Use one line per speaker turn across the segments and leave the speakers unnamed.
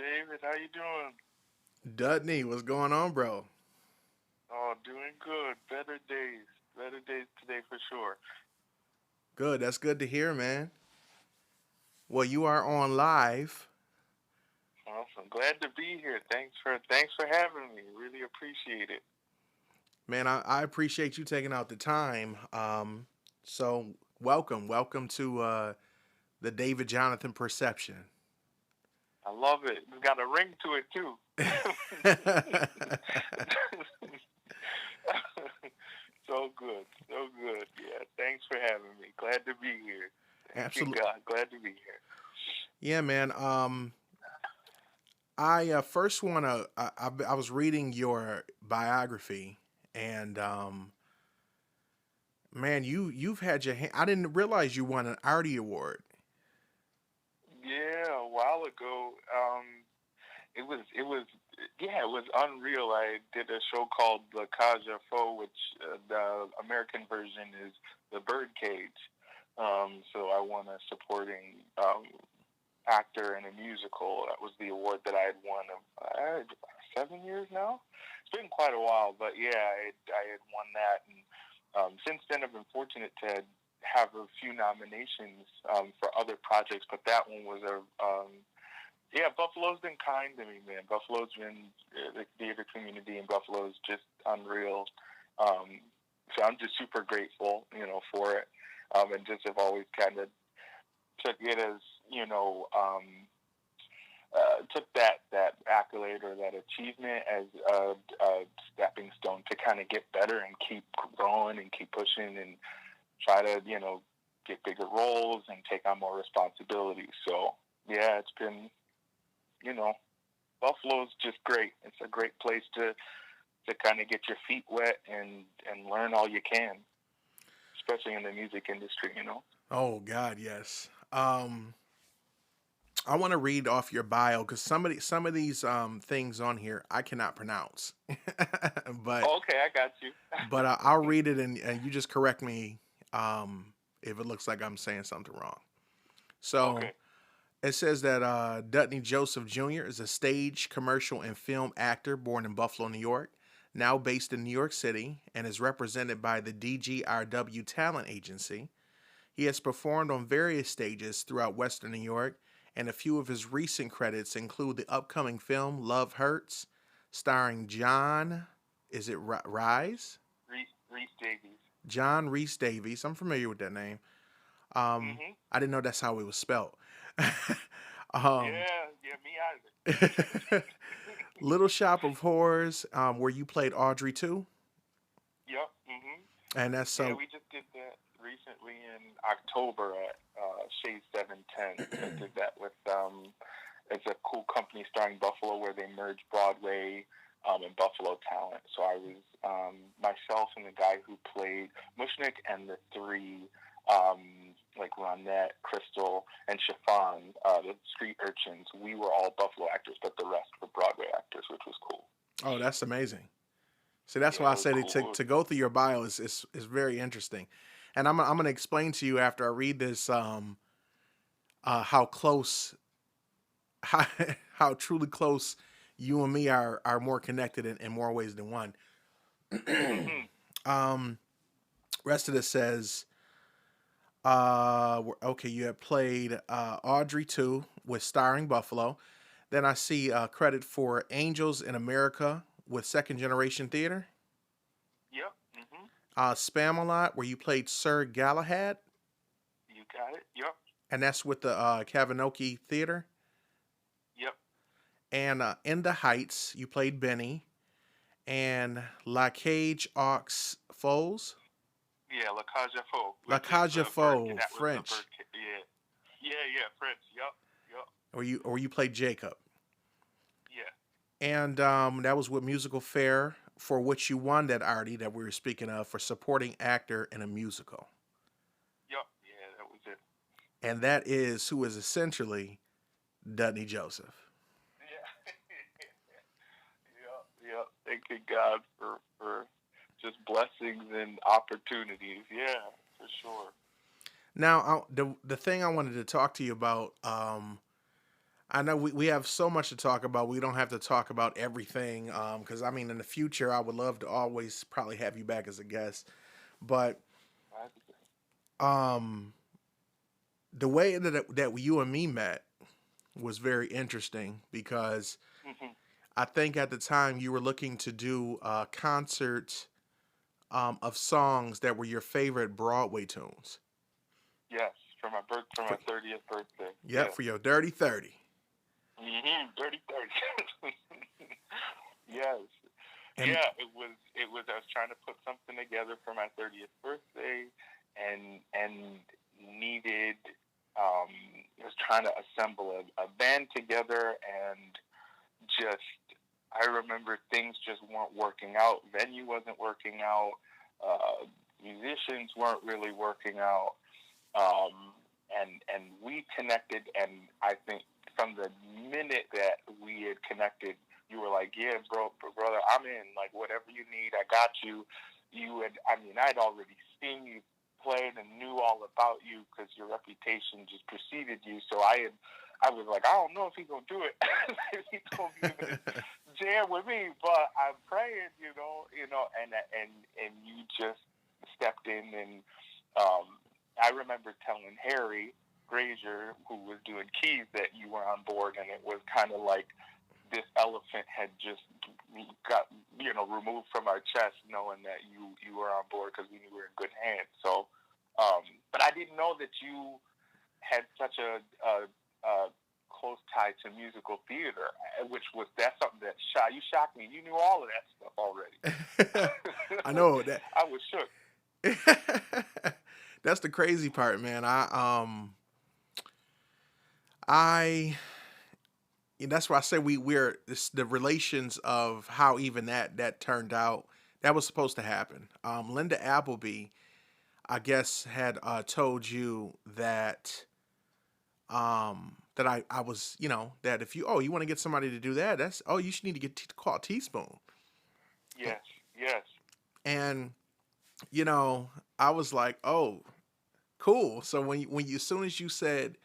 David, how you doing?
Dudney, what's going on, bro?
Oh, doing good. Better days. Better days today for sure.
Good. That's good to hear, man. Well, you are on live.
Awesome. Glad to be here. Thanks for having me. Really appreciate it.
Man, I appreciate you taking out the time. So welcome to the David Jonathan Perception.
I love it. It's got a ring to it too. So good. So good. Yeah. Thanks for having me. Glad to be here. Thank you,
Absolutely.
God. Glad to be here.
Yeah, man. I first want to. I was reading your biography, and man, you've had your. I didn't realize you won an Artie Award.
Yeah, a while ago. It was unreal. I did a show called The Kaja Fo, which the American version is The Birdcage. So I won a supporting actor in a musical. That was the award that I had won 7 years now. It's been quite a while, but yeah, I had won that, and since then I've been fortunate to have a few nominations for other projects, but that one was a yeah, Buffalo's been kind to me, man. Buffalo's been the theater community in Buffalo is just unreal. Um, so I'm just super grateful, for it, and just have always kind of took it as took that accolade or that achievement as a stepping stone to kind of get better and keep growing and keep pushing and try to get bigger roles and take on more responsibilities. So yeah, it's been you know Buffalo's just great. It's a great place to kind of get your feet wet and learn all you can, especially in the music industry.
Oh God, yes. I want to read off your bio because some of these things on here I cannot pronounce, but
Oh, okay, I got you.
I'll read it and you just correct me if it looks like I'm saying something wrong. So
Okay.
it says that Dudney Joseph Jr. is a stage, commercial, and film actor born in Buffalo, New York, now based in New York City, and is represented by the DGRW Talent Agency. He has performed on various stages throughout Western New York, and a few of his recent credits include the upcoming film Love Hurts, starring John, is it Rise?
Reese Davies.
John Reese Davies. I'm familiar with that name. Um,
Mhm.
I didn't know that's how it was spelled. um,
Yeah, yeah, me either.
Little Shop of Horrors, where you played Audrey too,
Yep. Mhm.
and that's
Yeah,
so.
we just did that recently in October at Shade 710. I did that with it's a cool company starring Buffalo where they merged Broadway and Buffalo talent. So I was myself and the guy who played Mushnik and the three like Ronette, Crystal, and Chiffon, the street urchins. We were all Buffalo actors, but the rest were Broadway actors, which was cool.
Oh, that's amazing. So that's why
Yeah,
I
it was
said it
cool.
to go through your bio is very interesting, and I'm gonna explain to you after I read this how close how, how truly close you and me are more connected in more ways than one.
Mhm.
um, Rest of this says okay, you have played Audrey 2 with starring Buffalo. Then I see credit for Angels in America with Second Generation Theater.
Yep. Mhm.
Spam a Lot, where you played Sir Galahad,
You got it. Yep.
and that's with the Kavanoki Theater.
Yep.
And In the Heights, you played Benny. And La Cage aux Foes,
Yeah, La Caja Fo,
La
which is
Cage
the bird.
Foe,
That was the
French,
bird. Yeah. Yeah. Yeah. French. Yep. Yep.
or you played Jacob.
Yeah.
And that was with Musical Fair, for which you won that Artie that we were speaking of for supporting actor in a musical.
Yep. Yeah. That was it.
And that is who is essentially Dudney Joseph.
Yeah. Yep. Yep. Thank you, God, for just blessings and opportunities. Yeah, for sure.
Now, the thing I wanted to talk to you about, I know we have so much to talk about. We don't have to talk about everything. Because I mean, in the future, I would love to always probably have you back as a guest. But um, the way that you and me met was very interesting because
Hmm.
I think at the time you were looking to do a concert of songs that were your favorite Broadway tunes.
Yes, for
For,
my 30th birthday.
yep,
Yes.
for your Dirty 30.
Dirty 30. Yes.
And
Yeah, it was I was trying to put something together for my 30th birthday and needed was trying to assemble a band together, and just I remember things just weren't working out. Venue wasn't working out. Uh, Musicians weren't really working out. And we connected, and I think from the minute that we had connected, you were like, "Yeah, brother, I'm in. Like, whatever you need, I got you." I mean, I'd already seen you play and knew all about you because your reputation just preceded you. So I was like, I don't know if he's gonna do it, if he's gonna be able to jam with me, but I'm praying, and you just stepped in, and I remember telling Harry Grazier, who was doing keys, that you were on board, and it was kind of like this elephant had just got removed from our chest, knowing that you were on board because we knew we were in good hands. So, but I didn't know that you had such a close tie to musical theater, which was that's something that shocked me. You knew all of that stuff already.
I know that.
I was shook.
That's the crazy part, man. I that's why I say we're the relations of how even that turned out. That was supposed to happen. Linda Appleby, I guess, had told you that I was, that if you want to get somebody to do that, that's you should need to call Teaspoon.
Yes, yes.
And you know I was like, oh, cool. So when you as soon as you said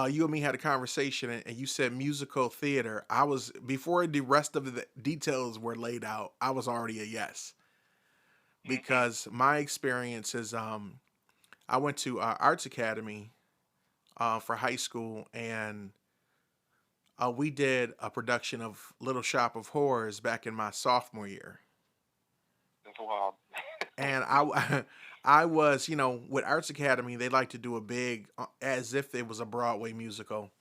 you and me had a conversation and you said musical theater, I was before the rest of the details were laid out, I was already a yes.
Hmm.
Because my experience is I went to Arts Academy for high school, and we did a production of Little Shop of Horrors back in my sophomore year.
That's wild.
And I I was, with Arts Academy, they like to do a big as if it was a Broadway musical.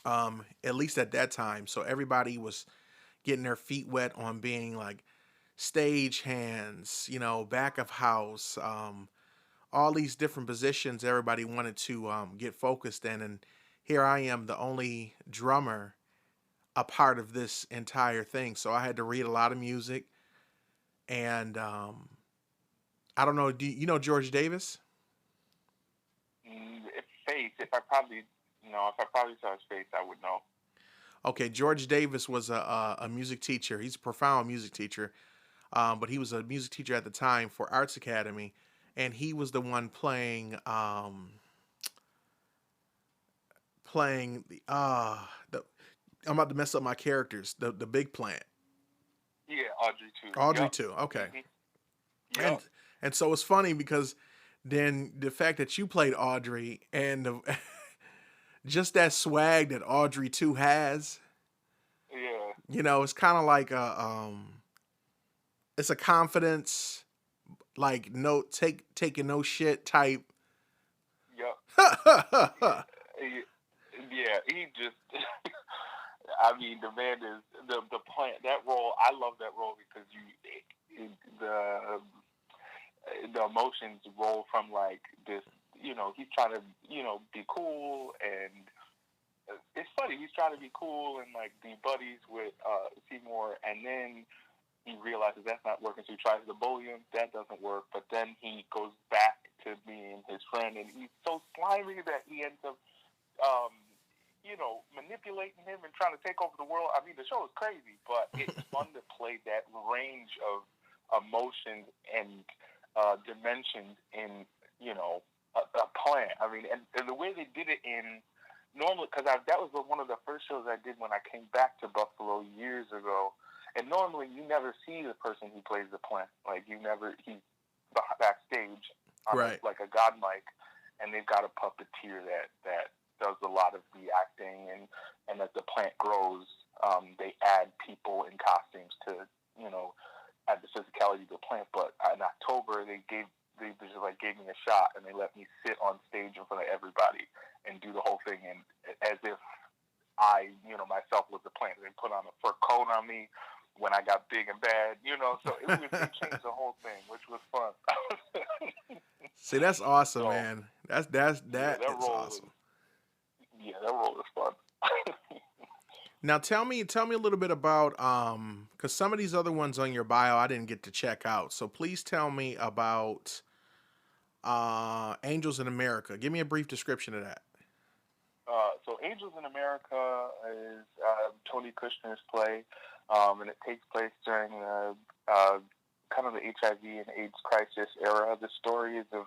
At least at that time, so everybody was getting their feet wet on being like stage hands, back of house, all these different positions everybody wanted to get focused in. And here I am, the only drummer a part of this entire thing. So I had to read a lot of music. And I don't know, do you know George Davis?
If face, if I probably saw his face, I would know.
Okay, George Davis was a music teacher. He's a profound music teacher, but he was a music teacher at the time for Arts Academy, and he was the one playing the I'm about to mess up my characters. The big plant,
Yeah, Audrey too.
Audrey
Yep.
too. Okay,
Hmm.
and
Yep.
and so it's funny because then the fact that you played Audrey and just that swag that Audrey too has,
Yeah.
it's kind of like it's a confidence, like no taking no shit type.
Yep.
I
Yeah. He just. I mean, the man is the plant. That role, I love that role because the emotions roll from like this. He's trying to be cool, and it's funny. He's trying to be cool and like be buddies with Seymour, and then he realizes that's not working, so he tries to bully him. That doesn't work, but then he goes back to being his friend, and he's so slimy that he ends up, um, manipulating him and trying to take over the world. I mean, the show is crazy, but it's fun to play that range of emotions and dimensions in, a plant. I mean, and the way they did it in normally, because that was one of the first shows I did when I came back to Buffalo years ago. And normally, you never see the person who plays the plant. Like he's backstage on
Right.
like a god mic, and they've got a puppeteer that does a lot of the acting, and as the plant grows, they add people in costumes to add the physicality to the plant. But in October, they just like gave me a shot, and they let me sit on stage in front of everybody and do the whole thing, and as if I myself was the plant. They put on a fur coat on me when I got big and bad, so it changed the whole thing, which was fun.
See, that's awesome,
So
man. That
yeah, that
is
role was
awesome.
that role was fun.
Now tell me a little bit about because some of these other ones on your bio I didn't get to check out. So please tell me about Angels in America. Give me a brief description of that.
So Angels in America is Tony Kushner's play, and it takes place during the kind of the HIV and AIDS crisis era. The story is of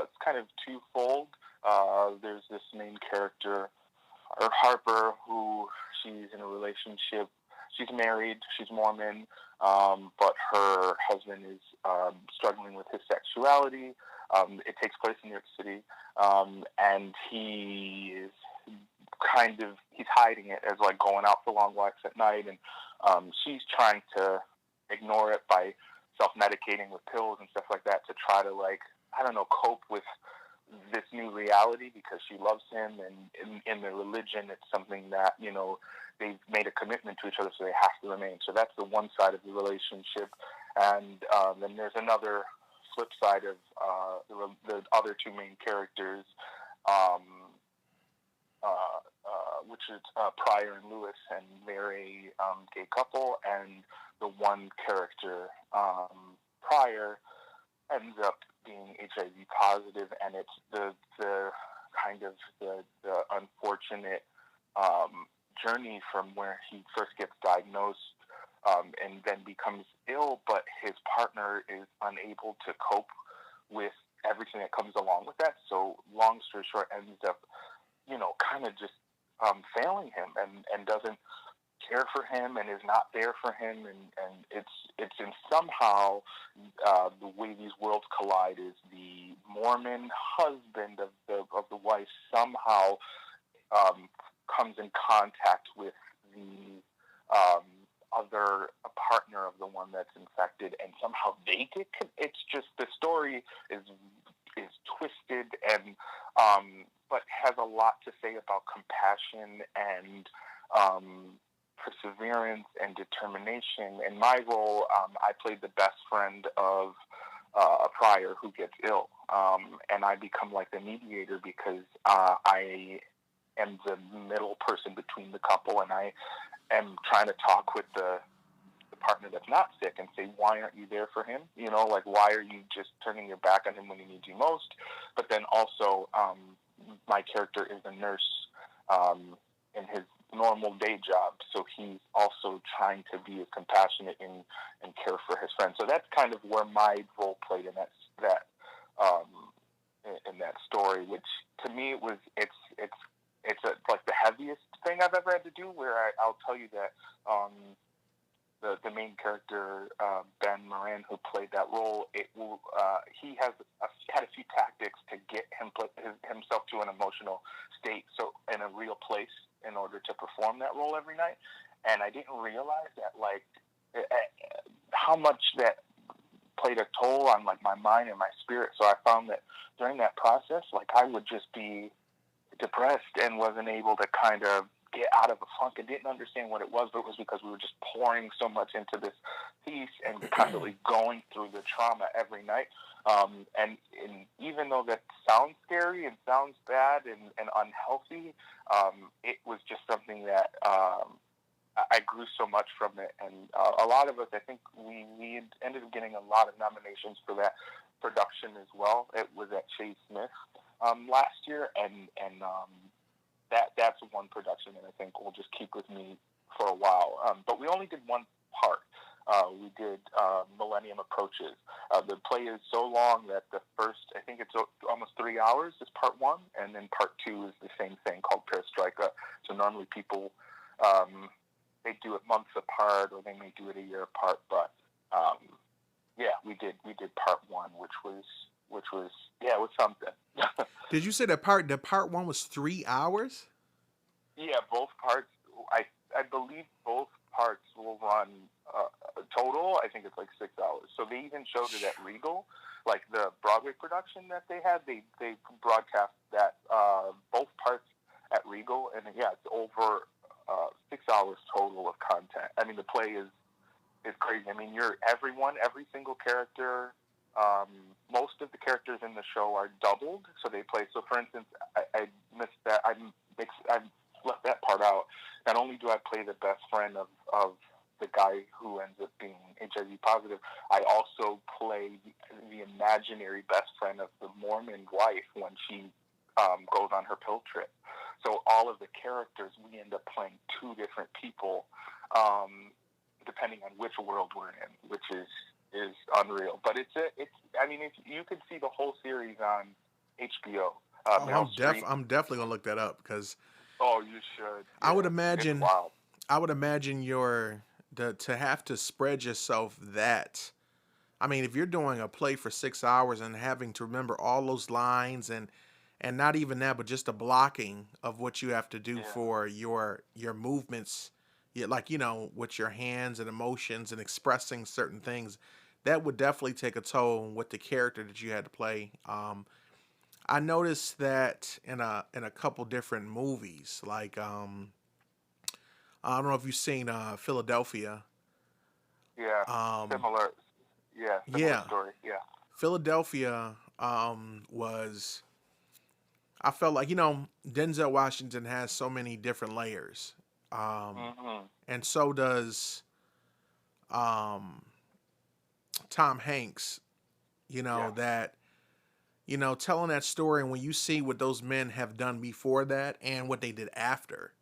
it's kind of twofold. There's this main character, or Harper, who she's in a relationship. She's married. She's Mormon, but her husband is struggling with his sexuality. It takes place in New York City, and he's hiding it as like going out for long walks at night, and she's trying to ignore it by self-medicating with pills and stuff like that to try to cope with this new reality because she loves him, and in their religion it's something that they've made a commitment to each other, so they have to remain. So that's the one side of the relationship, and then there's another flip side of the other two main characters, which is Pryor and Lewis, and they're a gay couple, and the one character, Pryor, ends up being HIV positive, and it's the kind of the unfortunate journey from where he first gets diagnosed and then becomes ill, but his partner is unable to cope with everything that comes along with that. So long story short, ends up, kind of just failing him and doesn't care for him and is not there for him, and it's in somehow the way these worlds collide is the Mormon husband of the wife somehow comes in contact with the other partner of the one that's infected, and somehow they get. It's just the story is twisted and but has a lot to say about compassion and perseverance and determination. In my role, I played the best friend of a Pryor who gets ill, and I become like the mediator because I am the middle person between the couple, and I am trying to talk with the partner that's not sick and say, why aren't you there for him? Why are you just turning your back on him when he needs you most? But then also, my character is a nurse in his normal day job, so he's also trying to be as compassionate and care for his friends. So that's kind of where my role played in that in that story, which to me it's like the heaviest thing I've ever had to do. Where I'll tell you that the main character, Ben Moran, who played that role, he had a few tactics to get himself to an emotional state, so in a real place, in order to perform that role every night. And I didn't realize that how much that played a toll on my mind and my spirit. So I found that during that process, I would just be depressed and wasn't able to kind of get out of a funk and didn't understand what it was, but it was because we were just pouring so much into this piece and constantly going through the trauma every night. And even though that sounds scary and sounds bad and unhealthy, it was just something that I grew so much from it. And a lot of us, I think we ended up getting a lot of nominations for that production as well. It was at Chase Smith last year, and that's one production that I think will just keep with me for a while. But we only did one part. We did Millennium Approaches. The play is so long that the first, I think it's almost 3 hours is part one, and then part two is the same thing called Perestroika. So normally people, they do it months apart, or they may do it a year apart. But yeah, we did part one, which was it was something.
Did you say that part one was 3 hours?
Yeah, both parts. I believe both parts will run total. I think it's like 6 hours. So they even showed it at Regal, like the Broadway production that they had. They broadcast that both parts at Regal, and yeah, it's over 6 hours total of content. I mean, the play is crazy. I mean, every single character. Most of the characters in the show are doubled, so they play. So, for instance, I missed that. I left that part out. Not only do I play the best friend of the guy who ends up being HIV positive, I also play the imaginary best friend of the Mormon wife when she goes on her pill trip. So all of the characters, we end up playing two different people, depending on which world we're in, which is unreal. But I mean, you could see the whole series on HBO.
I'm definitely gonna look that up because
oh, you should.
I would
Yeah,
imagine
it's wild.
I would imagine to have to spread yourself that. I mean, if you're doing a play for 6 hours and having to remember all those lines and not even that, but just the blocking of what you have to do
Yeah.
for your movements, like with your hands and emotions and expressing certain things, that would definitely take a toll with the character that you had to play. I noticed that in a couple different movies, like I don't know if you've seen Philadelphia.
Yeah.
Um,
Similar. Yeah. Similar
yeah,
story. Yeah.
Philadelphia was. I felt like Denzel Washington has so many different layers,
Mhm.
and so does um, Tom Hanks.
Yeah.
That telling that story, and when you see what those men have done before that and what they did after,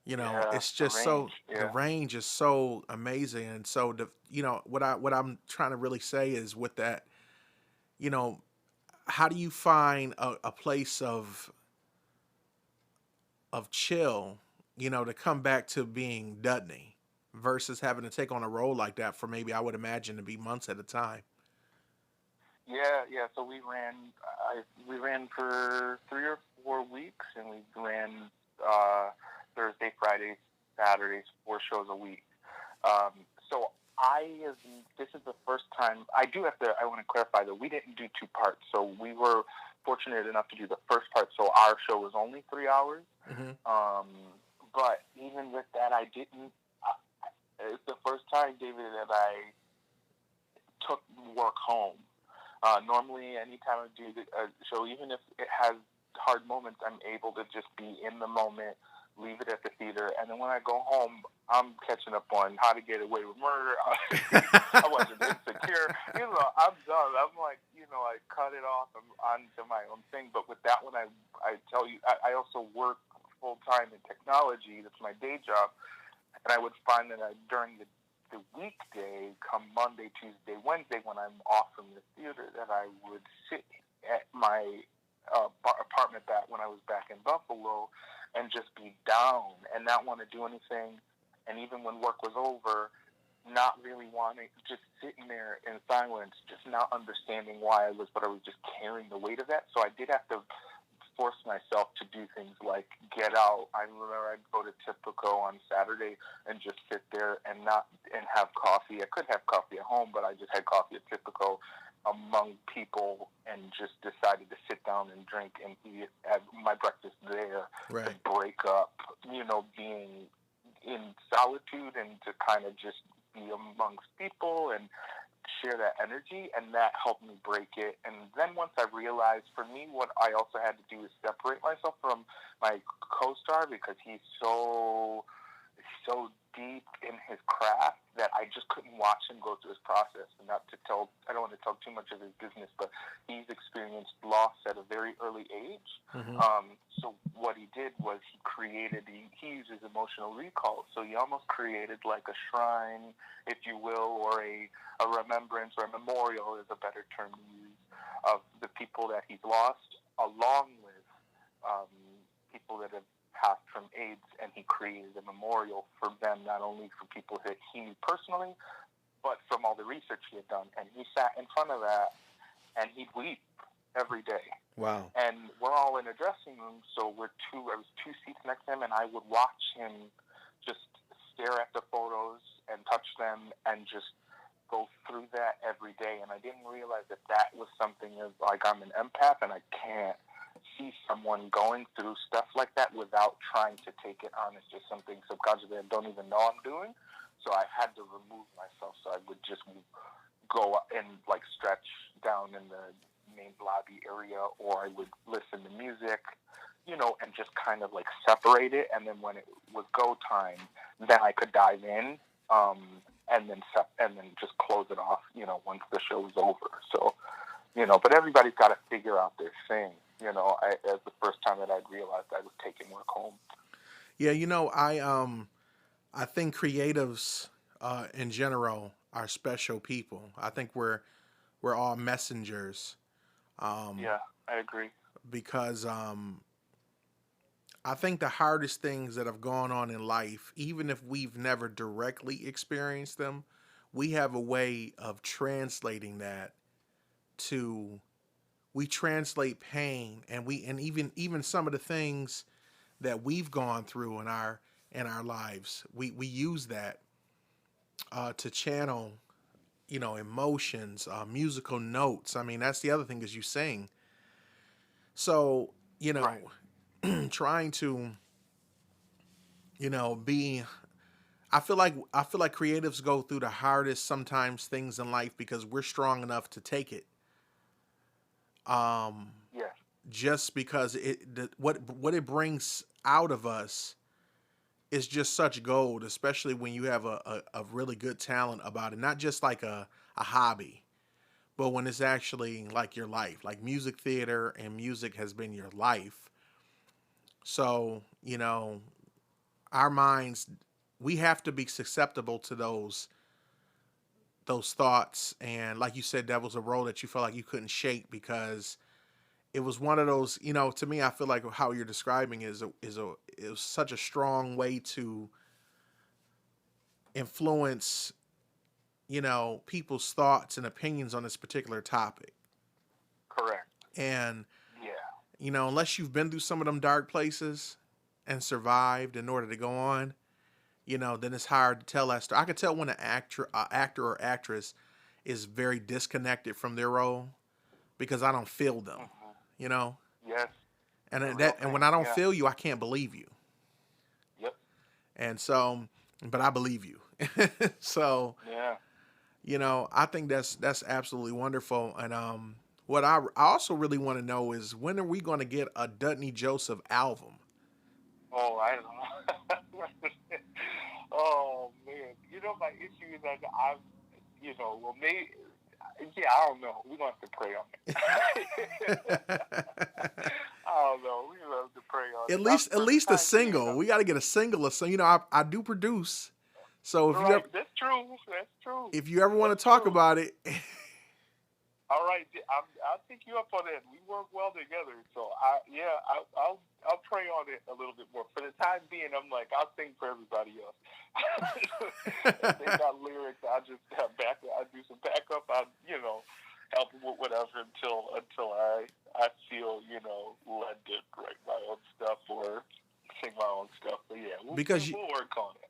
Yeah.
it's
The
just
range.
so the
Yeah.
range is so amazing. And so what I'm trying to really say is with that, you know how do you find a place of chill, to come back to being Dudney versus having to take on a role like that for maybe, I would imagine, to be months at a time.
Yeah. Yeah. So we ran for 3 or 4 weeks, and we ran Thursday, Friday, Saturdays, 4 shows a week. So this is the first time. I want to clarify that we didn't do two parts. So we were fortunate enough to do the first part. So our show was only 3 hours.
Hmm.
But even with that, I didn't. It's the first time, David, that I took work home. Normally, anytime I do a show, even if it has hard moments, I'm able to just be in the moment, leave it at the theater, and then when I go home, I'm catching up on How to Get Away with Murder. I wasn't insecure. I'm done. I'm like, I cut it off. I'm on to my own thing. But with that one, I tell you, I also work full time in technology. That's my day job, and I would find that during the weekday, come Monday, Tuesday, Wednesday, when I'm off from the theater, that I would sit at my apartment back when I was back in Buffalo and just be down and not want to do anything. And even when work was over, not really wanting, just sitting there in silence, just not understanding why but I was just carrying the weight of that. So I did have to force myself to do things like get out. I remember I'd go to Typico on Saturday and just sit there and have coffee. I could have coffee at home, but I just had coffee at Typico among people and just decided to sit down and drink and eat my breakfast there.
Right.
To break up, being in solitude and to kind of just be amongst people and share that energy, and that helped me break it. And then once I realized, for me, what I also had to do is separate myself from my co-star, because he's so deep in his craft that I just couldn't watch him go through his process. And I don't want to tell too much of his business, but he's experienced loss at a very early age.
Mm-hmm.
So what he did was he uses emotional recall. So he almost created like a shrine, if you will, or a remembrance or a memorial is a better term to use, of the people that he's lost, along with um, people that have passed from AIDS, and he created a memorial for them, not only for people that he knew personally, but from all the research he had done. And he sat in front of that, and he'd weep every day.
Wow.
And we're all in a dressing room, so I was two seats next to him, and I would watch him just stare at the photos and touch them and just go through that every day. And I didn't realize that was something of, like, I'm an empath, and I can't see someone going through stuff like that without trying to take it on. It's just something subconsciously I don't even know I'm doing. So I had to remove myself. So I would just go and, like, stretch down in the main lobby area, or I would listen to music, and just kind of like separate it. And then when it was go time, then I could dive in, and then just close it off, once the show was over. So, but everybody's got to figure out their thing. As the first time that I'd realized I was taking work home.
Yeah, I think creatives in general are special people. I think we're all messengers.
Yeah, I agree.
Because I think the hardest things that have gone on in life, even if we've never directly experienced them, we have a way of translating that to we translate pain, and even some of the things that we've gone through in our lives, we use that to channel emotions, musical notes. I mean, that's the other thing, is you sing. So,
Right.
trying to, be I feel like creatives go through the hardest sometimes things in life because we're strong enough to take it. Um
Yes.
just because what it brings out of us is just such gold, especially when you have a really good talent about it, not just like a hobby, but when it's actually like your life. Like music theater and music has been your life. So, our minds, we have to be susceptible to those thoughts. And like you said, that was a role that you felt like you couldn't shake because it was one of those, to me, I feel like how you're describing it was such a strong way to influence, people's thoughts and opinions on this particular topic.
Correct.
And,
Yeah.
unless you've been through some of them dark places and survived in order to go on, then it's hard to tell that story. I can tell when an actor or actress is very disconnected from their role because I don't feel them,
Mm-hmm.
you know.
Yes.
And
A real
and
thing.
when I don't
Yeah.
feel you, I can't believe you.
Yep.
And so, but I believe you. So,
Yeah.
I think that's absolutely wonderful. And what I also really want to know is, when are we going to get a Dudney Joseph album?
Oh, I don't know. Oh man, my issue is that well, maybe, yeah, I don't know. We're gonna have to pray on it. I don't know. We're gonna have to pray on
at
it.
least at
For the
least a
time being,
single. We got to get a single or so. I do produce. So
right. That's true. That's true.
if you ever want
That's
to talk
true.
about it,
All right, I'll take you up on that. We work well together, so I'll pray on it a little bit more. For the time being, I'm like, I'll sing for everybody else. If they got lyrics, I'll just have I do some backup. Help them with whatever until I feel led to write my own stuff or sing my own stuff. But yeah,
because
we'll work on it.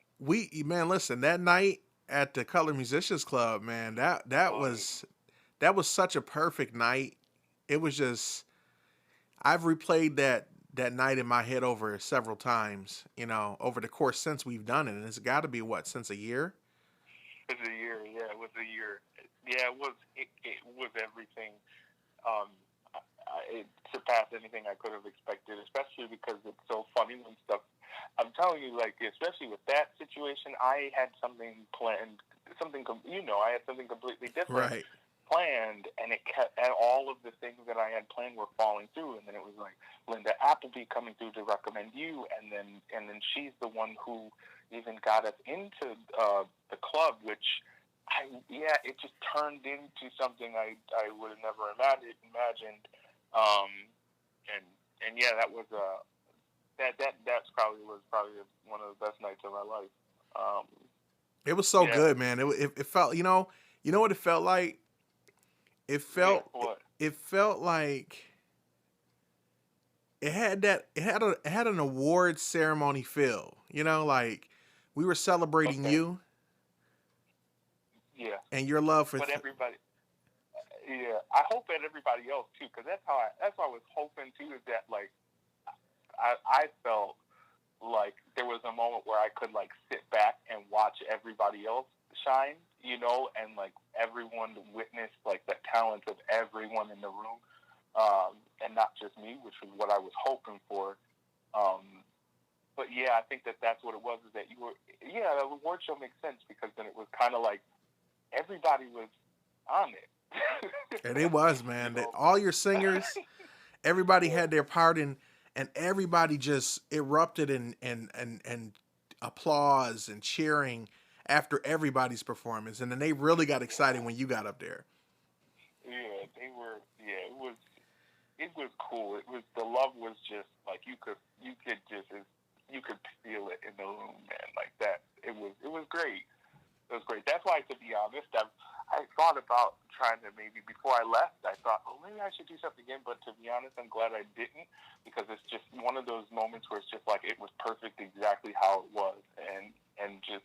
man, listen, that night at the Color Musicians Club, man,
Oh,
that was such a perfect night. It was just, I've replayed that night in my head over several times, over the course since we've done it, and it's got to be what, since a year.
it was a year. Yeah, it was a year. Yeah, it was. It was everything. Um, it surpassed anything I could have expected, especially because it's so funny when stuff. I'm telling you, like, especially with that situation, I had something planned, I had something completely different
Right.
planned, and it kept, and all of the things that I had planned were falling through. And then it was like Linda Appleby coming through to recommend you, and then she's the one who even got us into the club, which it just turned into something I would have never imagined. Um, and yeah, that was that's probably one of the best nights of my life. Um,
It was so
yeah,
good, man. It felt, you know what it felt like. It
yeah.
felt
What?
it felt like it had an award ceremony feel. Like we were celebrating
Okay.
you
Yeah,
and your love for.
but everybody. Yeah, I hope that everybody else too, because that's what I was hoping too. Is that like I felt like there was a moment where I could like sit back and watch everybody else shine, and like everyone witnessed like the talent of everyone in the room, and not just me, which was what I was hoping for. But yeah, I think that's what it was. Is that the award show makes sense because then it was kind of like everybody was on it.
And it was,
you
man. That
know?
all your singers, everybody
Yeah.
had their part in, and everybody just erupted and applause and cheering after everybody's performance. And then they really got excited when you got up there.
Yeah, they were. Yeah, it was cool. It was the love was just like you could feel it in the room, man. Like that. It was great. It was great. That's why, to be honest, I thought about trying to maybe before I left. I thought, oh, maybe I should do something again. But to be honest, I'm glad I didn't because it's just one of those moments where it's just like it was perfect, exactly how it was, and just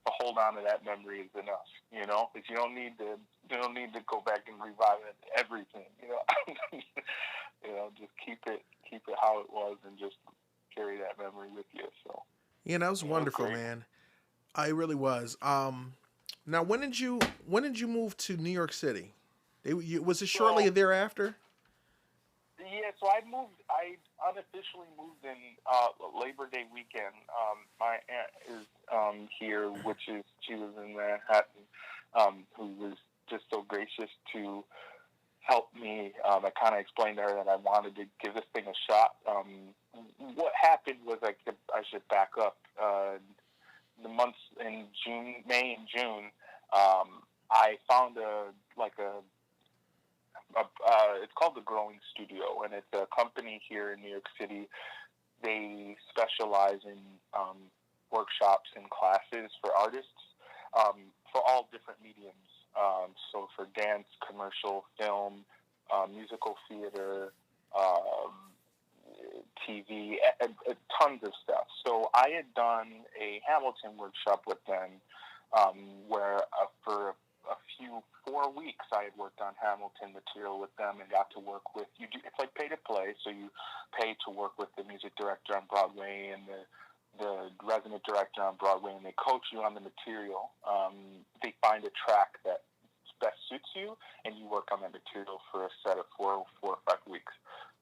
to hold on to that memory is enough. Because you don't need to go back and revive it, everything. Just keep it how it was and just carry that memory with you. So
That was
it was
wonderful,
great.
man. It really was. Now when did you move to New York City? Was it shortly
So
thereafter?
yeah, so I unofficially moved in Labor Day weekend. My aunt is here, she was in Manhattan, who was just so gracious to help me. I kind of explained to her that I wanted to give this thing a shot. What happened was I should back up. The months in May and June, I found it's called the Growing Studio, and it's a company here in New York City. They specialize in workshops and classes for artists for all different mediums. So for dance, commercial, film, musical theater, TV, tons of stuff. So I had done a Hamilton workshop with them, where for a few 4 weeks I had worked on Hamilton material with them and got to work with you. It's like pay to play, so you pay to work with the music director on Broadway and the resident director on Broadway, and they coach you on the material. They find a track that best suits you, and you work on that material for a set of 4 or 5 weeks.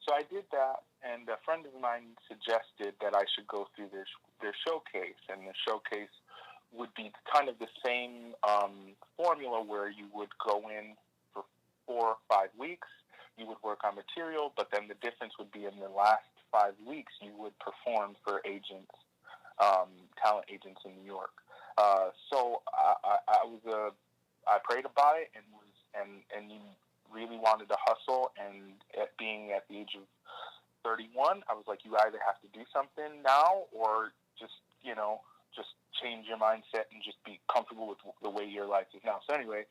So I did that, and a friend of mine suggested that I should go through their showcase, and the showcase would be kind of the same formula where you would go in for 4 or 5 weeks, you would work on material, but then the difference would be in the last 5 weeks you would perform for agents, talent agents in New York. So I prayed about it and really wanted to hustle. And being at the age of 31, I was like, you either have to do something now or just change your mindset and just be comfortable with the way your life is now. So anyway,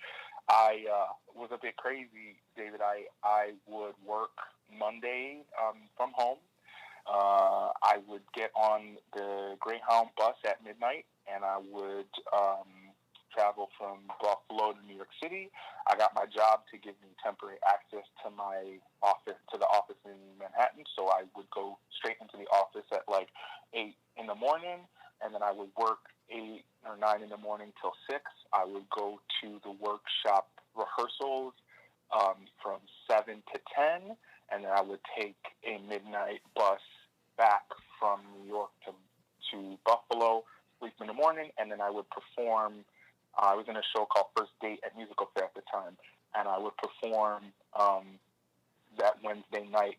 I was a bit crazy, David. I would work Monday from home. I would get on the Greyhound bus at midnight, and I would travel from Buffalo to New York City. I got my job to give me temporary access to the office in Manhattan, so I would go straight into the office at like 8 in the morning, and then I would work 8 or 9 in the morning till 6. I would go to the workshop rehearsals from 7 to 10, and then I would take a midnight bus back from New York to Buffalo, sleep in the morning, and then I would perform. I was in a show called First Date at Musical Fair at the time. and I would perform that Wednesday night,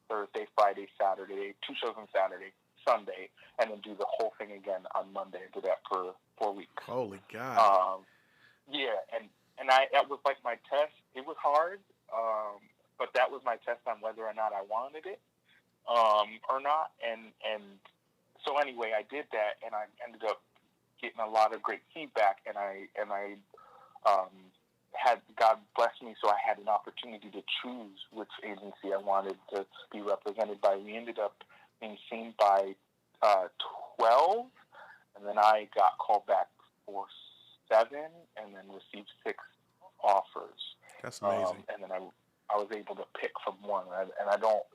Thursday, Friday, Saturday, 2 shows on Saturday, Sunday, and then do the whole thing again on Monday. I did that for 4 weeks.
Holy God.
Yeah, and that was like my test. It was hard, but that was my test on whether or not I wanted it or not. And so anyway, I did that, and I ended up getting a lot of great feedback, and I had, God bless me, so I had an opportunity to choose which agency I wanted to be represented by. We ended up being seen by 12, and then I got called back for 7, and then received 6 offers.
That's amazing.
And then I was able to pick from one, and I don't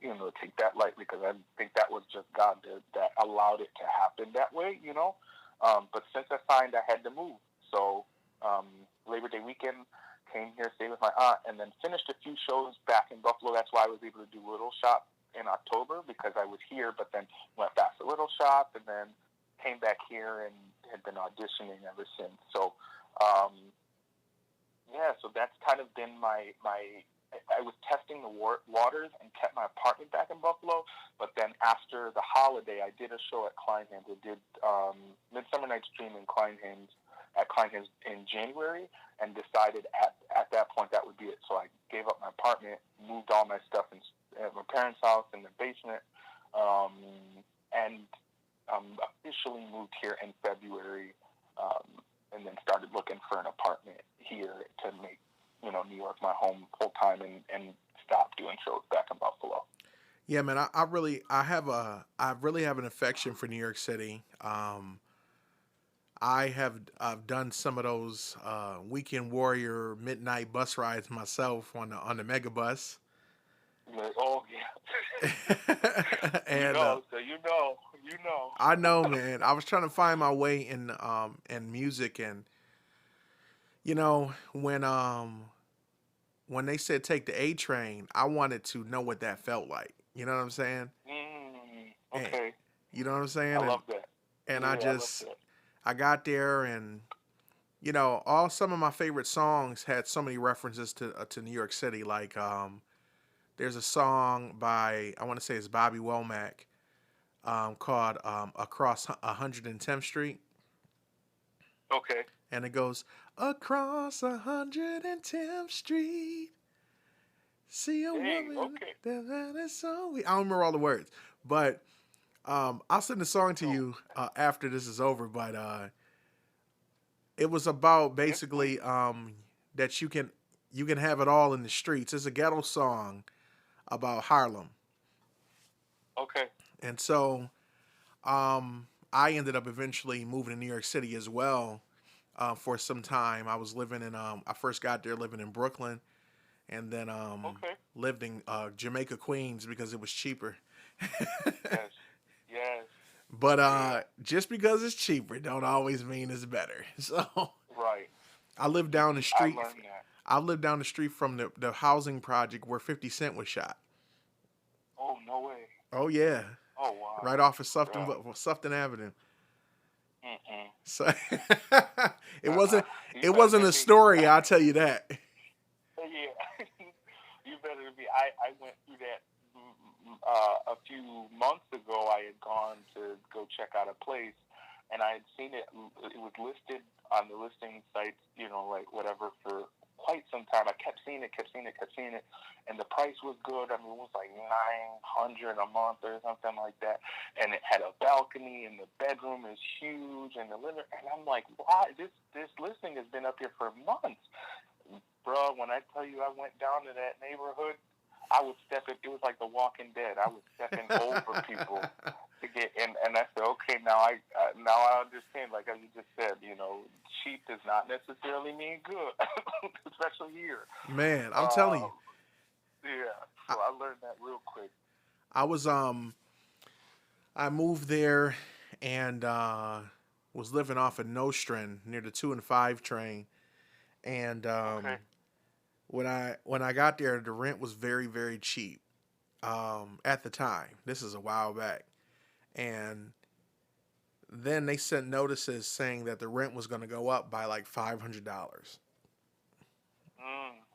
take that lightly, because I think that was just God that allowed it to happen that way, But since I signed, I had to move. So Labor Day weekend, came here, stayed with my aunt, and then finished a few shows back in Buffalo. That's why I was able to do Little Shop in October, because I was here, but then went back to Little Shop, and then came back here and had been auditioning ever since. So, so that's kind of been my I was testing the waters and kept my apartment back in Buffalo, but then after the holiday, I did a show at Kleinhans. I did Midsummer Night's Dream at Kleinhans in January, and decided at that point that would be it. So I gave up my apartment, moved all my stuff at my parents' house in the basement, and officially moved here in February, and then started looking for an apartment here to make New York my home full time, and stop doing shows back in Buffalo.
Yeah, man, I really have an affection for New York City. I've done some of those weekend warrior midnight bus rides myself on the mega bus.
Oh yeah.
And
so you know.
I know, man. I was trying to find my way in music, and when they said take the A train, I wanted to know what that felt like. You know what I'm saying?
Okay.
And, you know what I'm saying?
I love that.
And
yeah,
I got there, and some of my favorite songs had so many references to New York City. Like there's a song by, I want to say it's Bobby Womack, called Across 110th Street.
Okay.
And it goes, across 110th Street, see a woman that is so weak. I don't remember all the words, but I'll send the song to you after this is over. But it was about basically that you can have it all in the streets. It's a ghetto song about Harlem.
Okay.
And so I ended up eventually moving to New York City as well. For some time, I was living in. I first got there living in Brooklyn, and then lived in Jamaica, Queens, because it was cheaper.
Yes.
But just because it's cheaper, don't always mean it's better. So
right.
I lived down the street.
I learned that.
I lived down the street from the housing project where 50 Cent was shot.
Oh, no way.
Oh yeah.
Oh wow.
Right off of Sufton Avenue.
Mm-mm.
So it wasn't a story, I'll tell you that.
Yeah, you better be. I went through that a few months ago. I had gone to go check out a place, and I had seen it. It was listed on the listing sites, like whatever, for quite some time. I kept seeing it, and the price was good. I mean, it was like $900 a month or something like that, and it had a balcony, and the bedroom is huge, and the living. And I'm like, why? This listing has been up here for months, bro. When I tell you, I went down to that neighborhood, I was stepping. It was like The Walking Dead. I was stepping over people to get in, and I said, okay, now I understand. Like as you just said, cheap does not necessarily mean good, especially here.
Man, I'm telling you.
Yeah, so I learned that real quick.
I moved there and was living off of Nostrand near the 2 and 5 train, and when I got there, the rent was very, very cheap at the time. This is a while back, and then they sent notices saying that the rent was going to go up by like $500.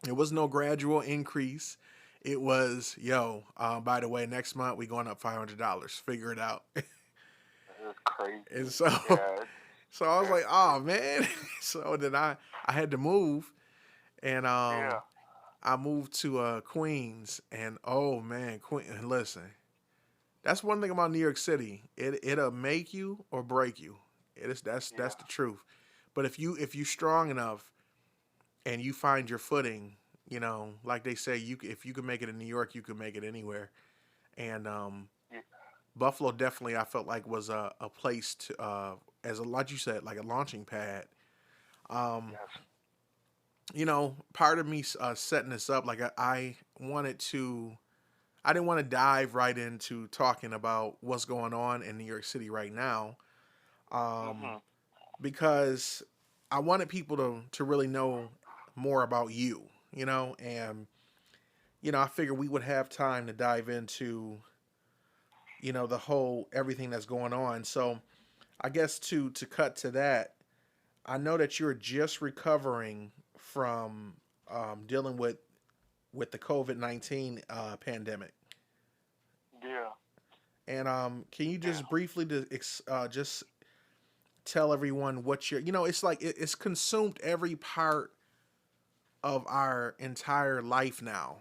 It was no gradual increase. It was, yo, by the way, next month we going up $500. Figure it out.
It's crazy.
And so,
Yeah,
so I was
it's
like, oh man. So then I had to move, and
yeah,
I moved to Queens, and oh man, Queen. Listen, that's one thing about New York City. It'll make you or break you. It is that's
yeah,
the truth. But if you strong enough and you find your footing, like they say, if you can make it in New York, you can make it anywhere. And
yeah,
Buffalo definitely I felt like was a place to as a like you said like a launching pad. Um,
yes,
Part of me setting this up like I wanted to. I didn't want to dive right into talking about what's going on in New York City right now, um,
mhm,
because I wanted people to really know more about and I figured we would have time to dive into the whole everything that's going on. So I guess to cut to that, I know that you're just recovering from dealing with the COVID-19 pandemic.
yeah,
And can you
yeah,
just briefly just tell everyone what it's like it's consumed every part of our entire life now.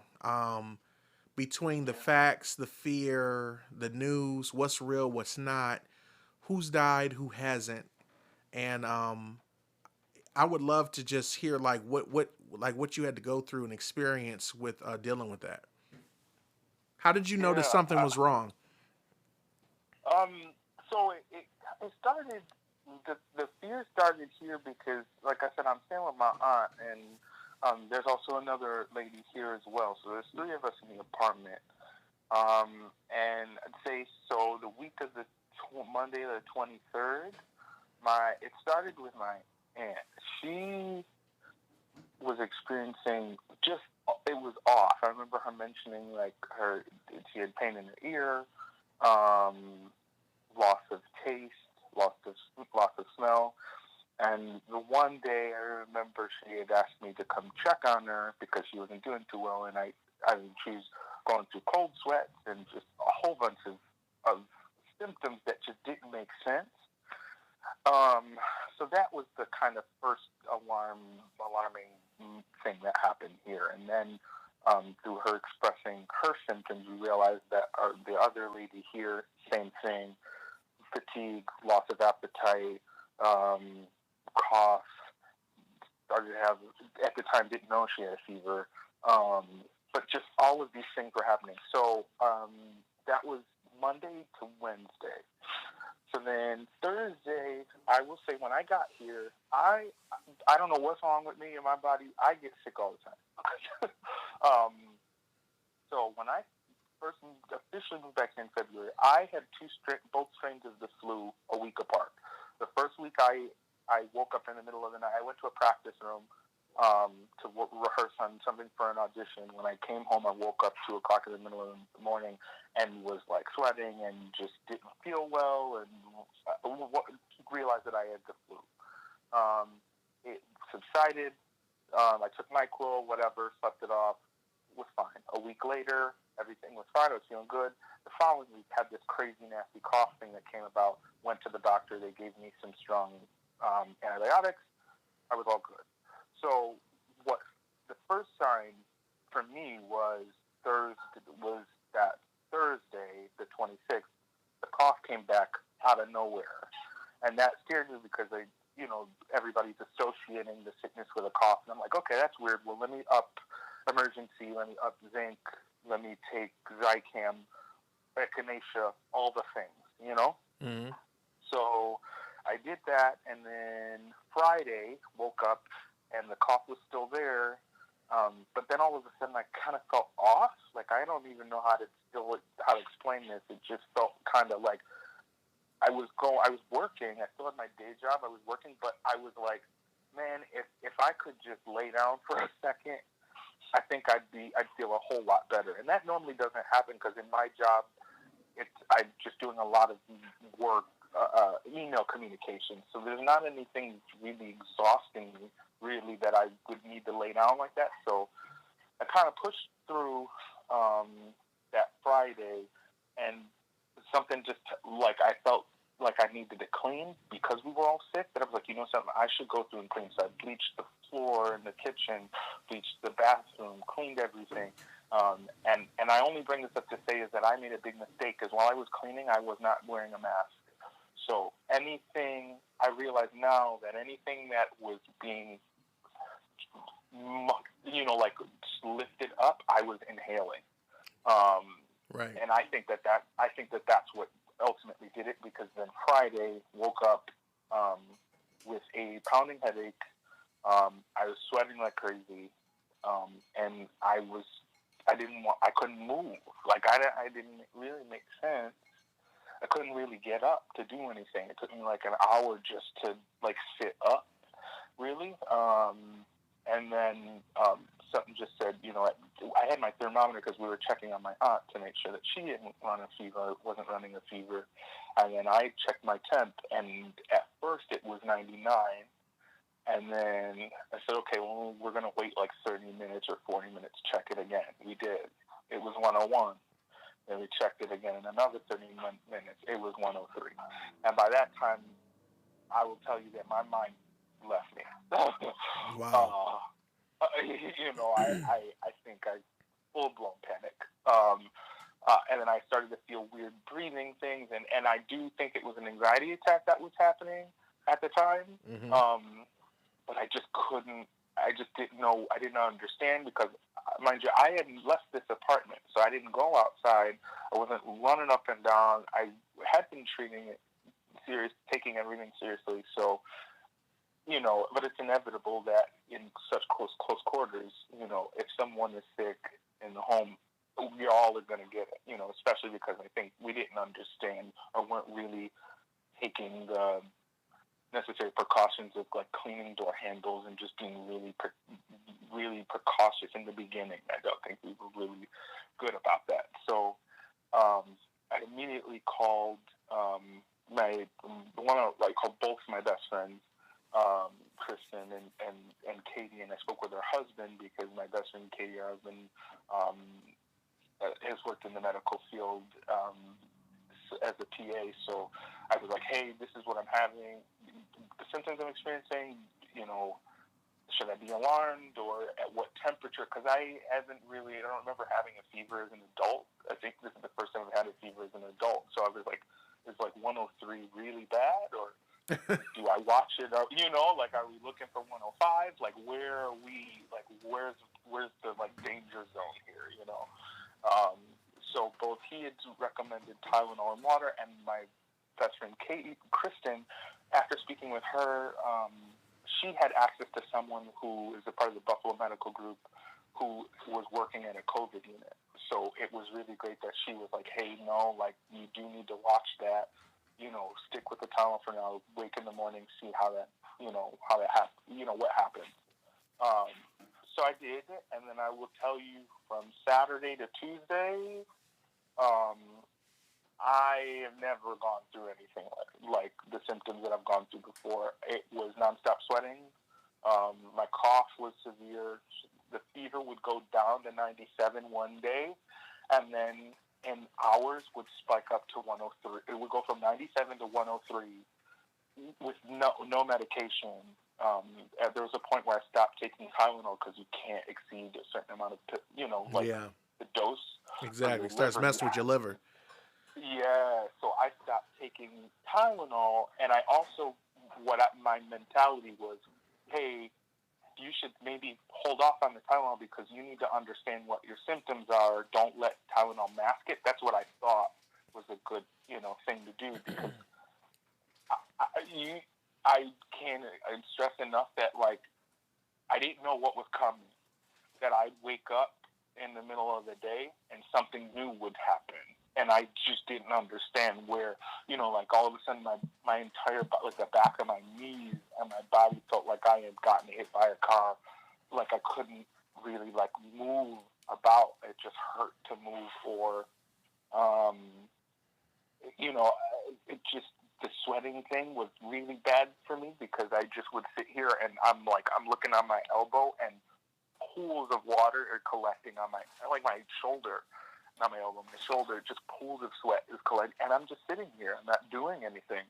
Between the
yeah,
facts, the fear, the news, what's real, what's not, who's died, who hasn't, and I would love to just hear what you had to go through and experience with dealing with that. How did you notice
yeah.
something was wrong?
So it started. The fear started here because, like I said, I'm staying with my aunt, and there's also another lady here as well. So there's three of us in the apartment. And I'd say so. The week of the Monday, the 23rd, it started with my aunt. She was experiencing just it was off. I remember her mentioning like she had pain in her ear, loss of taste, loss of smell. And the one day I remember she had asked me to come check on her because she wasn't doing too well, and she was going through cold sweats and just a whole bunch of symptoms that just didn't make sense. Um, so that was the kind of first alarming thing that happened here. And then through her expressing her symptoms, we realized that the other lady here, same thing, fatigue, loss of appetite, cough, started to have, at the time, didn't know she had a fever. Um, but just all of these things were happening. So that was Monday to Wednesday. So then Thursday, I will say when I got here, I don't know what's wrong with me and my body. I get sick all the time. So when I first officially moved back in February, I had both strains of the flu a week apart. The first week I woke up in the middle of the night. I went to a practice room to rehearse on something for an audition. When I came home, I woke up 2 o'clock in the middle of the morning and was like sweating and just didn't feel well and realized that I had the flu. It subsided. I took NyQuil, whatever, slept it off, was fine. A week later, everything was fine. I was feeling good. The following week, had this crazy, nasty cough thing that came about. Went to the doctor. They gave me some strong antibiotics. I was all good. So what the first sign for me was that Thursday, the 26th, the cough came back out of nowhere, and that scared me because everybody's associating the sickness with a cough, and I'm like, okay, that's weird. Well, let me up emergency, let me up zinc, let me take Zicam, echinacea, all the things.
Mm-hmm.
So I did that, and then Friday woke up, and the cough was still there. But then all of a sudden, I kind of felt off. Like I don't even know how to explain this. It just felt kind of like I was working. I still had my day job. I was working, but I was like, man, if I could just lay down for a second, I think I'd feel a whole lot better. And that normally doesn't happen because in my job, I'm just doing a lot of work, email communication. So there's not anything really exhausting me, really, that I would need to lay down like that. So I kind of pushed through that Friday, and something just like I felt like I needed to clean because we were all sick. That I was like, you know something, I should go through and clean. So I bleached the floor in the kitchen, bleached the bathroom, cleaned everything. And I only bring this up to say is that I made a big mistake because while I was cleaning, I was not wearing a mask. So anything, I realize now that anything that was being, like lifted up, I was inhaling.
Right.
And I think that's what ultimately did it, because then Friday woke up with a pounding headache. I was sweating like crazy, and I couldn't move. Like I didn't really make sense. I couldn't really get up to do anything. It took me like an hour just to like sit up, really. And then something just said, I had my thermometer because we were checking on my aunt to make sure that she didn't wasn't running a fever. And then I checked my temp, and at first it was 99. And then I said, okay, well, we're going to wait like 30 minutes or 40 minutes, check it again. We did. It was 101. Then we checked it again in another 30 minutes. It was 103. And by that time, I will tell you that my mind left me.
Wow.
I think I full-blown panic. And then I started to feel weird breathing things. And I do think it was an anxiety attack that was happening at the time.
Mm-hmm.
But I just didn't know. I didn't understand because, mind you, I had left this apartment, so I didn't go outside. I wasn't running up and down. I had been taking everything seriously. So, but it's inevitable that in such close quarters, if someone is sick in the home, we all are going to get it, especially because I think we didn't understand or weren't really taking the necessary precautions of like cleaning door handles and just being really precautious in the beginning. I don't think we were really good about that. So I immediately called I called both my best friends, Kristen and Katie, and I spoke with her husband because my best friend Katie, her husband, has worked in the medical field as a PA. So I was like, hey, this is what I'm having, the symptoms I'm experiencing, should I be alarmed or at what temperature? Because I don't remember having a fever as an adult. I think this is the first time I've had a fever as an adult. So I was like, is like 103 really bad, or do I watch it? Or, are we looking for 105? Like, where are we? Like, where's the like danger zone here? So both he had recommended Tylenol and water, and my best friend Kristen, after speaking with her, she had access to someone who is a part of the Buffalo Medical Group who was working in a COVID unit. So it was really great that she was like, hey, no, like, you do need to watch that, stick with the Tylenol for now, wake in the morning, see how that happens, what happens. So I did, and then I will tell you from Saturday to Tuesday, I have never gone through anything like the symptoms that I've gone through before. It was nonstop sweating. My cough was severe. The fever would go down to 97 one day, and then in hours would spike up to 103. It would go from 97 to 103 with no medication. There was a point where I stopped taking Tylenol because you can't exceed a certain amount of, the dose.
Exactly. It starts messing with your liver.
Yeah, so I stopped taking Tylenol, and I also, my mentality was, hey, you should maybe hold off on the Tylenol because you need to understand what your symptoms are. Don't let Tylenol mask it. That's what I thought was a good, thing to do, because I can't stress enough that, like, I didn't know what was coming, that I'd wake up in the middle of the day and something new would happen. And I just didn't understand where, like all of a sudden my entire, like the back of my knees and my body felt like I had gotten hit by a car. Like I couldn't really like move about. It just hurt to move, or, it just, the sweating thing was really bad for me because I just would sit here and I'm looking on my elbow and pools of water are collecting on my shoulder, not my elbow, my shoulder. Just pools of sweat is collecting, and I'm just sitting here. I'm not doing anything.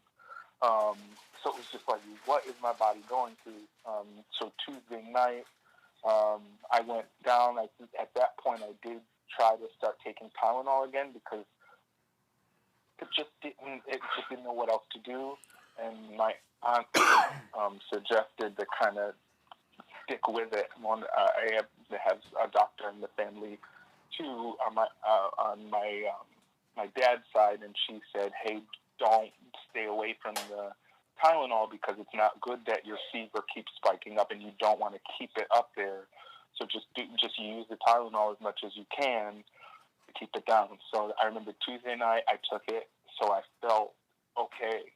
So it was just like, what is my body going through? So Tuesday night, I went down. At that point, I did try to start taking Tylenol again because it just didn't know what else to do. And my aunt suggested to kind of stick with it. I have a doctor in the family too on my dad's side, and she said, "Hey, don't stay away from the Tylenol because it's not good that your fever keeps spiking up, and you don't want to keep it up there. So just use the Tylenol as much as you can to keep it down." So I remember Tuesday night I took it, so I felt okay.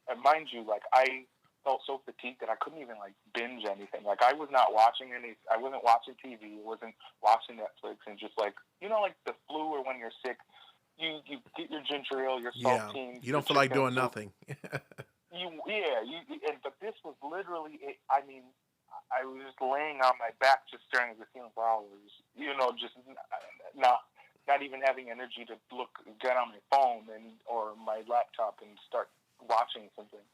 And mind you, I felt so fatigued that I couldn't even binge anything. I was not watching I wasn't watching TV, wasn't watching Netflix, and just like the flu or when you're sick, you get your ginger ale, your saltines.
You don't feel like doing nothing.
But this was literally it. I mean, I was just laying on my back, just staring at the ceiling for hours. Just not even having energy to get on my phone or my laptop and start watching something.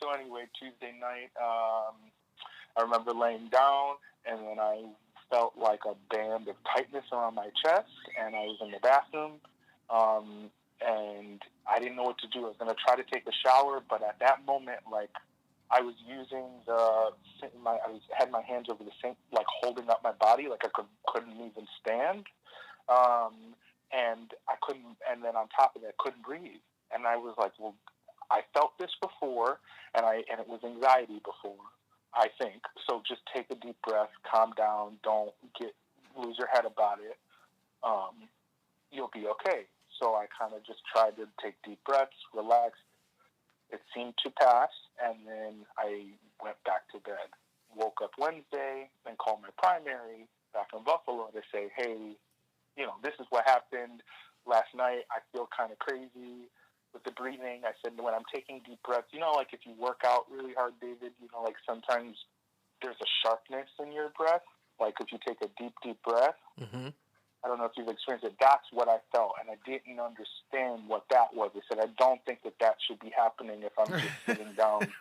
So anyway, Tuesday night, I remember laying down, and then I felt like a band of tightness around my chest, and I was in the bathroom, and I didn't know what to do. I was going to try to take a shower, but at that moment, I was using I had my hands over the sink, holding up my body, I couldn't even stand, and I couldn't. And then on top of that, I couldn't breathe. And I was like, well, I felt this before, and it was anxiety before, I think. So just take a deep breath, calm down, don't lose your head about it. You'll be okay. So I kind of just tried to take deep breaths, relax. It seemed to pass, and then I went back to bed. Woke up Wednesday and called my primary back in Buffalo to say, hey, this is what happened last night. I feel kind of crazy with the breathing. I said, when I'm taking deep breaths, if you work out really hard, David, sometimes there's a sharpness in your breath. If you take a deep, deep breath,
mm-hmm.
I don't know if you've experienced it. That's what I felt, and I didn't understand what that was. I said, I don't think that should be happening if I'm just sitting down,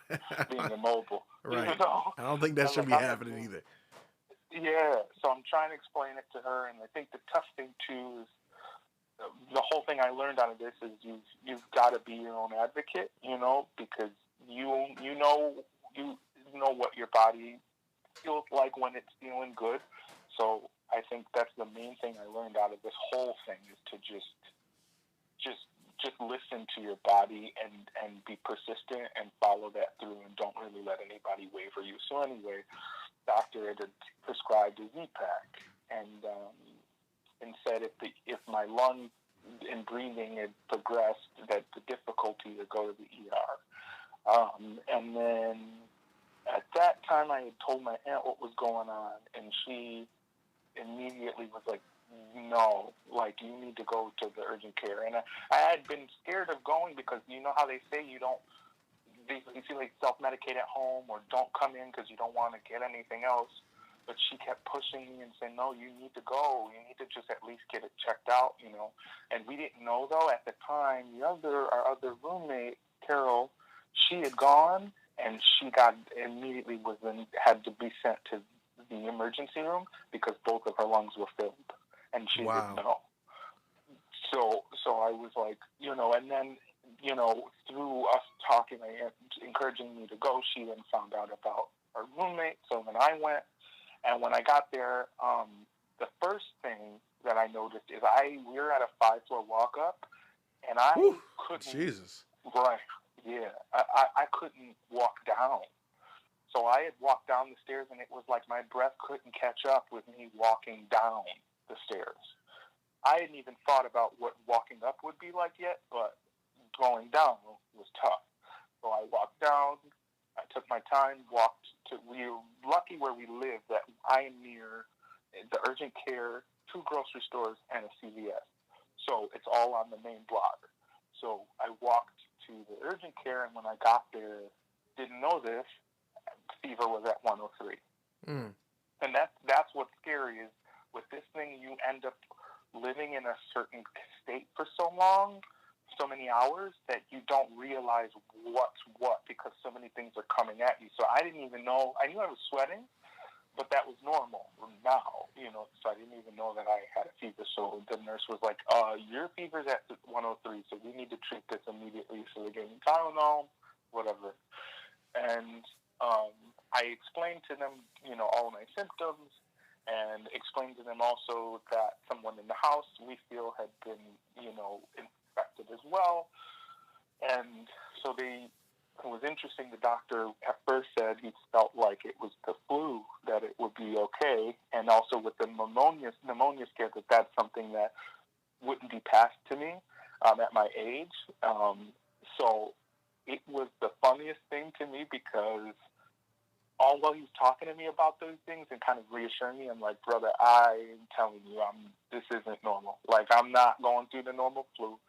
being immobile.
Right. I don't think that should be happening either.
Yeah. So I'm trying to explain it to her, and I think the tough thing too is the whole thing I learned out of this is you've got to be your own advocate, because you know what your body feels like when it's feeling good. So I think that's the main thing I learned out of this whole thing is to just listen to your body and be persistent and follow that through and don't really let anybody waver you. So anyway, doctor had prescribed a Z-Pack and said if my lung and breathing had progressed, that the difficulty to go to the ER. And then at that time, I had told my aunt what was going on, and she immediately was like, no, you need to go to the urgent care. And I had been scared of going because you know how they say you self-medicate at home or don't come in because you don't want to get anything else. But she kept pushing me and saying, no, you need to go. You need to just at least get it checked out, And we didn't know, though, at the time, our other roommate, Carol, she had gone, and she immediately had to be sent to the emergency room because both of her lungs were filled, and she didn't know. So I was like, and then, through us talking, encouraging me to go, she then found out about our roommate. So then I went. And when I got there, the first thing that I noticed is we were at a 5-floor walk up, and I couldn't.
Jesus.
Right. Yeah. I couldn't walk down. So I had walked down the stairs, and it was like my breath couldn't catch up with me walking down the stairs. I hadn't even thought about what walking up would be like yet, but going down was tough. So I walked down. I took my time, we were lucky where we live that I am near the urgent care, 2 grocery stores, and a CVS. So it's all on the main block. So I walked to the urgent care, and when I got there, didn't know this, fever was at 103. And that's what's scary is with this thing, you end up living in a certain state for so long, so many hours, that you don't realize what's what because so many things are coming at you. So I didn't even know. I knew I was sweating, but that was normal now, so I didn't even know that I had a fever. So the nurse was like, your fever's at 103, so we need to treat this immediately. So they gave me Tylenol, whatever. And I explained to them, all of my symptoms, and explained to them also that someone in the house we feel had been, infected as well. And so it was interesting. The doctor at first said he felt like it was the flu, that it would be okay, and also with the pneumonia scare, that's something that wouldn't be passed to me at my age. So it was the funniest thing to me because all while he was talking to me about those things and kind of reassuring me, I'm like, brother, I'm telling you, this isn't normal. Like, I'm not going through the normal flu.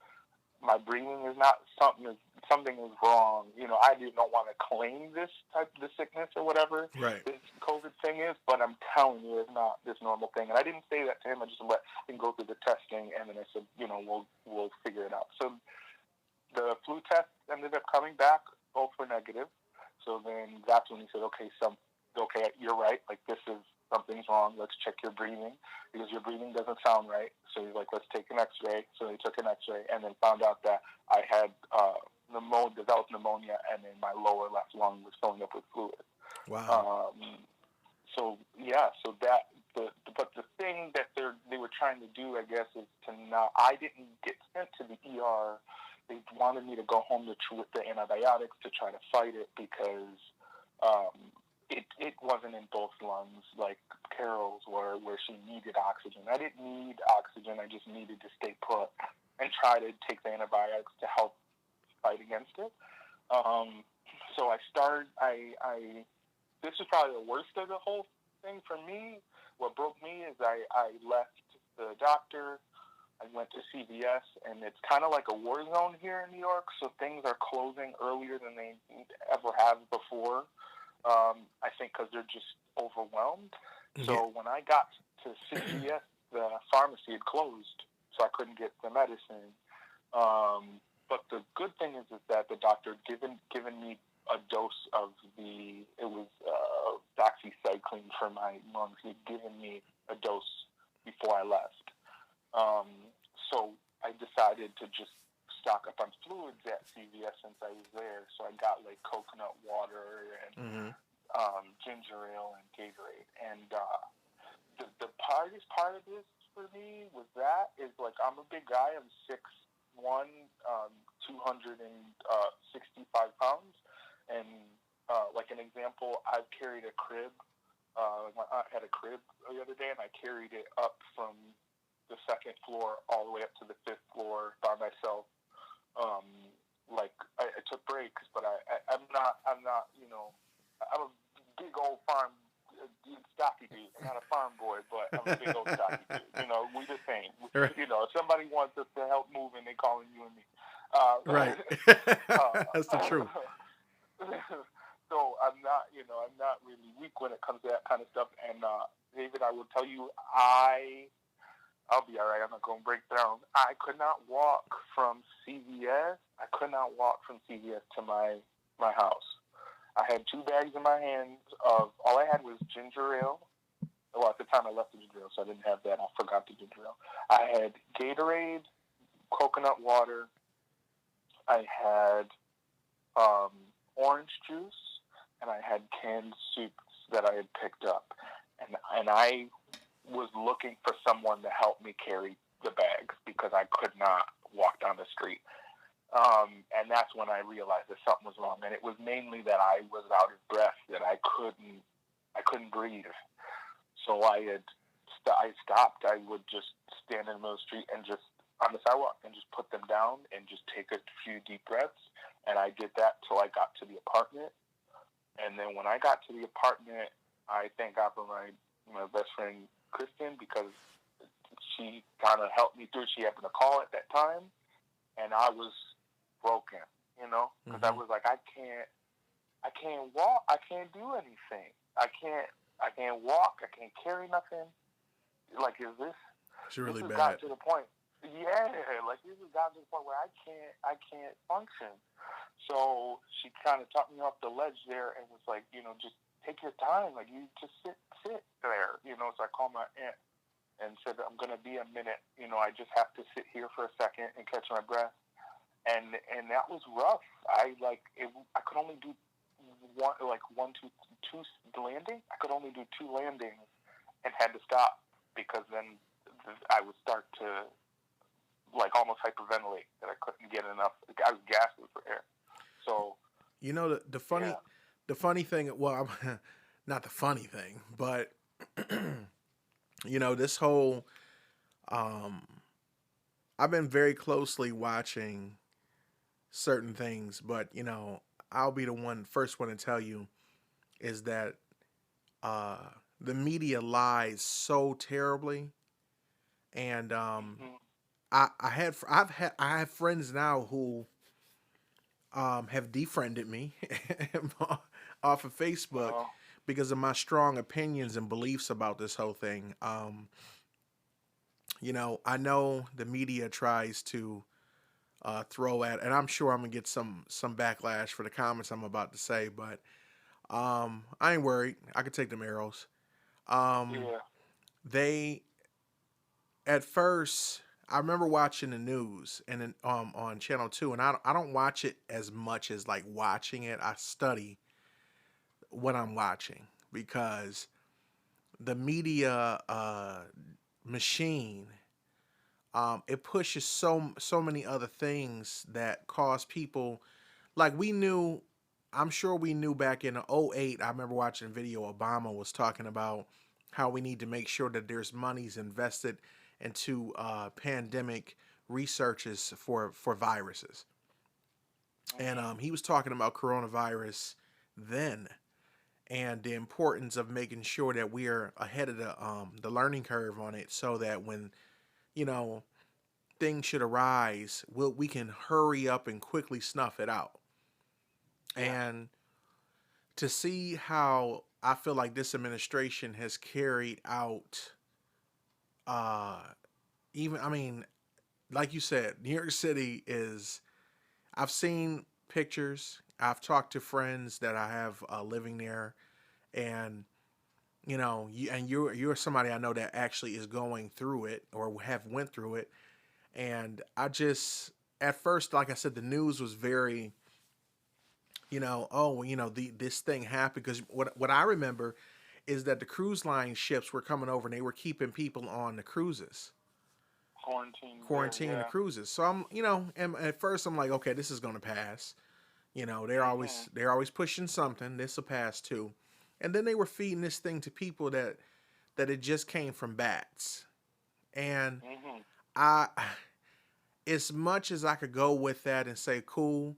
My breathing is not something is wrong. I don't want to claim this sickness or whatever
right.
this COVID thing is, but I'm telling you, it's not this normal thing. And I didn't say that to him. I just let him go through the testing, and then I said, we'll figure it out. So the flu test ended up coming back, both were negative. So then that's when he said, okay, you're right. Like, something's wrong. Let's check your breathing because your breathing doesn't sound right. So he's like, let's take an x-ray. So they took an x-ray and then found out that I had developed pneumonia, and then my lower left lung was filling up with fluid.
Wow.
But the thing that they were trying to do, I guess, is I didn't get sent to the ER. They wanted me to go home with the antibiotics to try to fight it because it wasn't in both lungs like Carol's where she needed oxygen. I didn't need oxygen. I just needed to stay put and try to take the antibiotics to help fight against it. So I started. This was probably the worst of the whole thing for me. What broke me is I left the doctor. I went to CVS, and it's kind of like a war zone here in New York, so things are closing earlier than they ever have before. I think because they're just overwhelmed.
Yeah.
So when I got to CVS, the pharmacy had closed, so I couldn't get the medicine. But the good thing is that the doctor had given me a dose of doxycycline for my lungs. He had given me a dose before I left. So I decided to just stock up on fluids at CVS since I was there. So I got like coconut water and ginger ale and Gatorade. And the hardest part of this for me was like I'm a big guy. I'm 6'1", 265 pounds. And like an example, I've carried a crib. My aunt had a crib the other day, and I carried it up from the second floor all the way up to the fifth floor by myself. I took breaks, but I'm not, I'm a big old farm stocky dude. I'm not a farm boy, but I'm a big old stocky dude. We the same.
Right.
If somebody wants us to help move, and they calling you and me.
Right. That's the truth.
So I'm not really weak when it comes to that kind of stuff. And David, I will tell you, I'll be all right. I'm not going to break down. I could not walk from CVS. I could not walk from CVS to my house. I had 2 bags in my hands of, all I had was ginger ale. Well, at the time I left the ginger ale, so I didn't have that. I forgot the ginger ale. I had Gatorade, coconut water. I had orange juice, and I had canned soups that I had picked up. And I was looking for someone to help me carry the bags because I could not walk down the street. And that's when I realized that something was wrong. And it was mainly that I was out of breath, that I couldn't breathe. So I stopped. I would just stand in the middle of the street and just on the sidewalk and just put them down and just take a few deep breaths. And I did that till I got to the apartment. And then when I got to the apartment, I thank God for my best friend, Kristen, because she kind of helped me through. She happened to call at that time, and I was broken, because I was like, I can't walk, I can't do anything, I I can't walk. I can't carry nothing. Like, is this?
It's
This
really
has
bad.
gotten to the point. Yeah, like this has gotten to the point where I can't function. So she kind of talked me off the ledge there and was like, just take your time. Like you just sit there. So I called my aunt and said, I'm gonna be a minute. I just have to sit here for a second and catch my breath. And that was rough. I could only do two landing. I could only do two landings and had to stop because then I would start to like almost hyperventilate that I couldn't get enough. I was gasping for air. So
The funny
yeah,
the funny thing. Well, not the funny thing, but this whole um, I've been very closely watching certain things, but I'll be the first one to tell you is that uh, the media lies so terribly, and
mm-hmm.
I have friends now who have defriended me off of Facebook
Well,
because of my strong opinions and beliefs about this whole thing. I know the media tries to throw at, and I'm sure I'm gonna get some backlash for the comments I'm about to say, but I ain't worried. I can take them arrows. Um,
yeah,
they at first, I remember watching the news and then on Channel Two, and I don't watch it as much as like watching it. I study what I'm watching because the media machine it pushes so many other things that cause people like we knew. I'm sure we knew back in '08. I remember watching a video Obama was talking about how we need to make sure that there's monies invested into pandemic researches for viruses, and
mm-hmm.
he was talking about coronavirus then and the importance of making sure that we are ahead of the learning curve on it, so that when you know things should arise, we can hurry up and quickly snuff it out.
Yes,
And to see how I feel like this administration has carried out, uh, even I mean, like you said, New York City is. I've seen pictures. I've talked to friends that I have living there, and you're somebody I know that actually is going through it or have went through it, and I just at first, like I said, the news was very, oh, this thing happened because what I remember is that the cruise line ships were coming over and they were keeping people on the cruises,
quarantine there.
quarantining the
Yeah,
cruises. So and at first I'm like, okay, this is gonna pass. They're
mm-hmm.
always pushing something. This will pass too, and then they were feeding this thing to people that it just came from bats, and
Mm-hmm.
I, as much as I could go with that and say cool,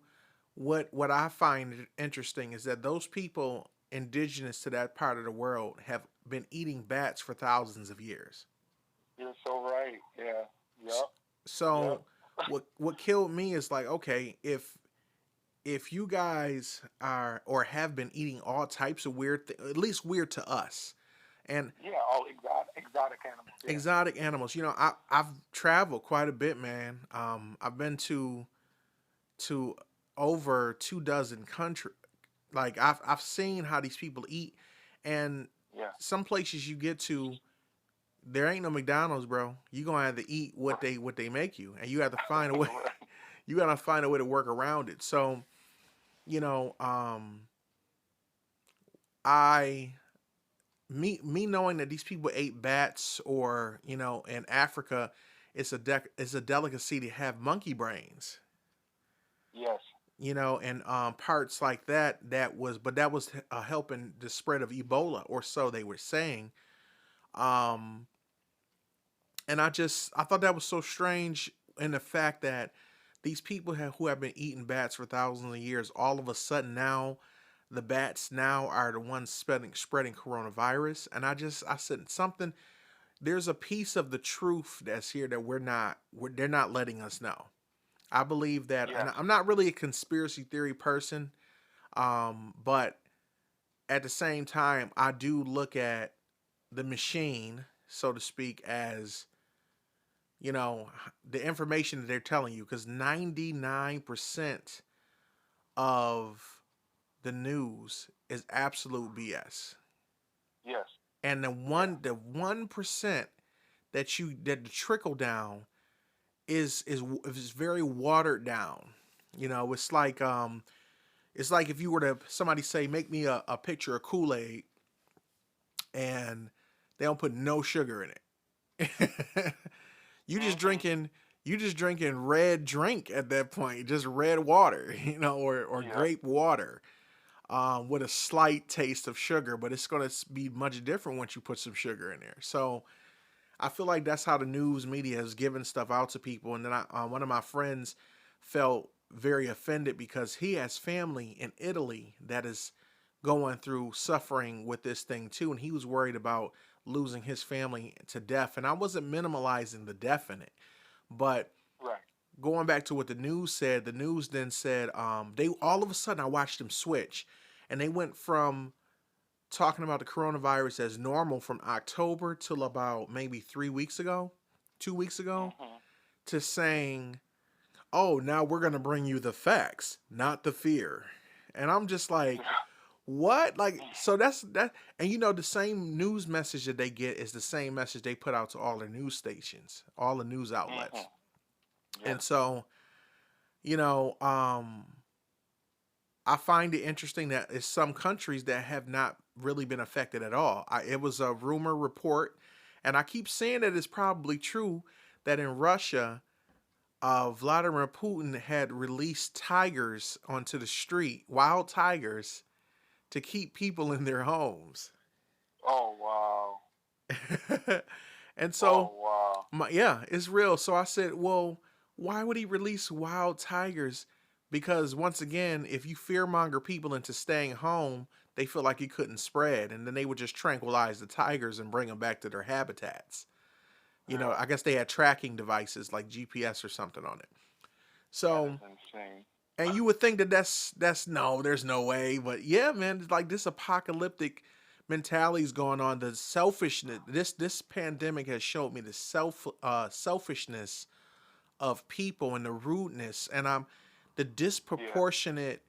what I find interesting is that those people indigenous to that part of the world have been eating bats for thousands of years.
You're so right. Yeah, yep, yep.
So what killed me is like, okay, if you guys are or have been eating all types of at least weird to us, and
Yeah, all exotic animals. Yeah.
exotic animals, I've traveled quite a bit, man. I've been to over 2 dozen countries. Like I've seen how these people eat, and
Yeah.
some places you get to, there ain't no McDonald's, bro. You gonna have to eat
Right.
what they make you, and you have to find a way.
Right.
You gotta find a way to work around it. So you know, um, I me knowing that these people ate bats, or in Africa, it's a delicacy to have monkey brains.
Yes.
And parts like that was helping the spread of Ebola, or so they were saying. Um, and I thought that was so strange in the fact that these people who have been eating bats for thousands of years, all of a sudden now, the bats now are the ones spreading coronavirus. And I said something. There's a piece of the truth that's here that they're not letting us know. I believe that, and
Yes.
I'm not really a conspiracy theory person, but at the same time, I do look at the machine, so to speak, as you know the information that they're telling you, because 99% of the news is absolute BS,
Yes.
and
Yeah.
the 1% that the trickle down is very watered down. It's like if you were to somebody say make me a picture of Kool-Aid and they don't put no sugar in it. you just
Mhm.
drinking you just drinking red drink at that point, just red water, or
Yeah.
grape water, with a slight taste of sugar, but it's going to be much different once you put some sugar in there. So I feel like that's how the news media has given stuff out to people. And then one of my friends felt very offended because he has family in Italy that is going through suffering with this thing too, and he was worried about losing his family to death. And I wasn't minimalizing the death in it, but
Right.
going back to what the news said, the news then said they all of a sudden I watched them switch, and they went from talking about the coronavirus as normal from October till about maybe 3 weeks ago, 2 weeks ago,
Mhm.
to saying, "Oh, now we're gonna bring you the facts, not the fear." And I'm just like, what? Like, so that's that. And the same news message that they get is the same message they put out to all the news stations, all the news outlets.
Mhm. Yes.
And so, you know, um, I find it interesting that it's some countries that have not really been affected at all. It was a rumor report, and I keep saying that it's probably true that in Russia, Vladimir Putin had released tigers onto the street, wild tigers, to keep people in their homes.
Oh wow.
And so,
Oh wow.
yeah, it's real. So I said, well, why would he release wild tigers? Because once again, if you fearmonger people into staying home, they feel like it couldn't spread, and then they would just tranquilize the tigers and bring them back to their habitats.
Yeah.
I guess they had tracking devices like GPS or something on it.
That is
So,
insane.
and you would think that that's no, there's no way, but yeah, man, it's like this apocalyptic mentality is going on. The selfishness. This pandemic has showed me the selfishness of people and the rudeness, and the
Yeah.
disproportionate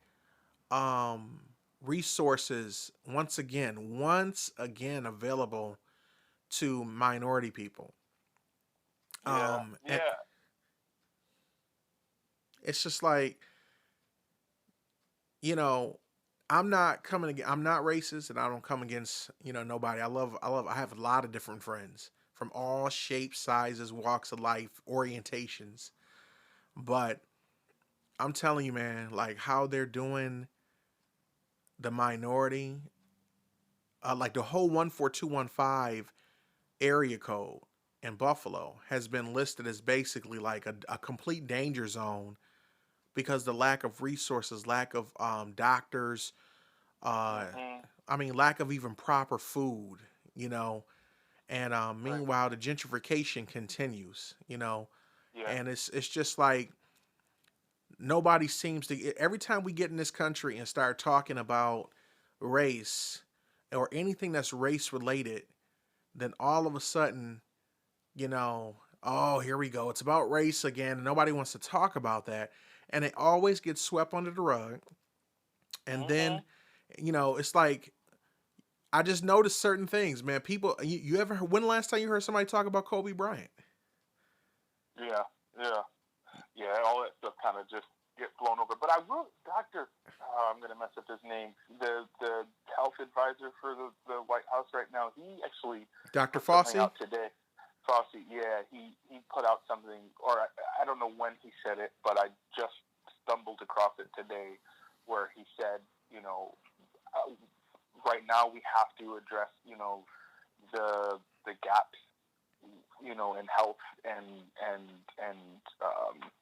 um resources once again available to minority people.
Yeah.
And
Yeah.
it's just like, you know, I'm not racist, and I don't come against, nobody. I have a lot of different friends from all shapes, sizes, walks of life, orientations. But I'm telling you, man, like how they're doing the minority, like the whole 14215 area code in Buffalo has been listed as basically like a complete danger zone because the lack of resources, lack of doctors, uh,
Mhm.
lack of even proper food, you know. And
Right.
meanwhile, the gentrification continues,
Yeah.
and it's just like nobody seems to. Every time we get in this country and start talking about race or anything that's race related, then all of a sudden, oh, here we go. It's about race again. Nobody wants to talk about that. And it always gets swept under the rug. And then,
Mhm.
it's like, I just noticed certain things, man. People, you ever, when the last time you heard somebody talk about Kobe Bryant?
Yeah. Yeah. Yeah. All that stuff kind of just get blown over. But I will, Doctor. I'm gonna mess up his name. The health advisor for the White House right now. He actually
Dr.
put something
Fossey?
out today. Fossey, yeah, he put out something, or I don't know when he said it, but I just stumbled across it today, where he said, right now we have to address, the gaps, in health and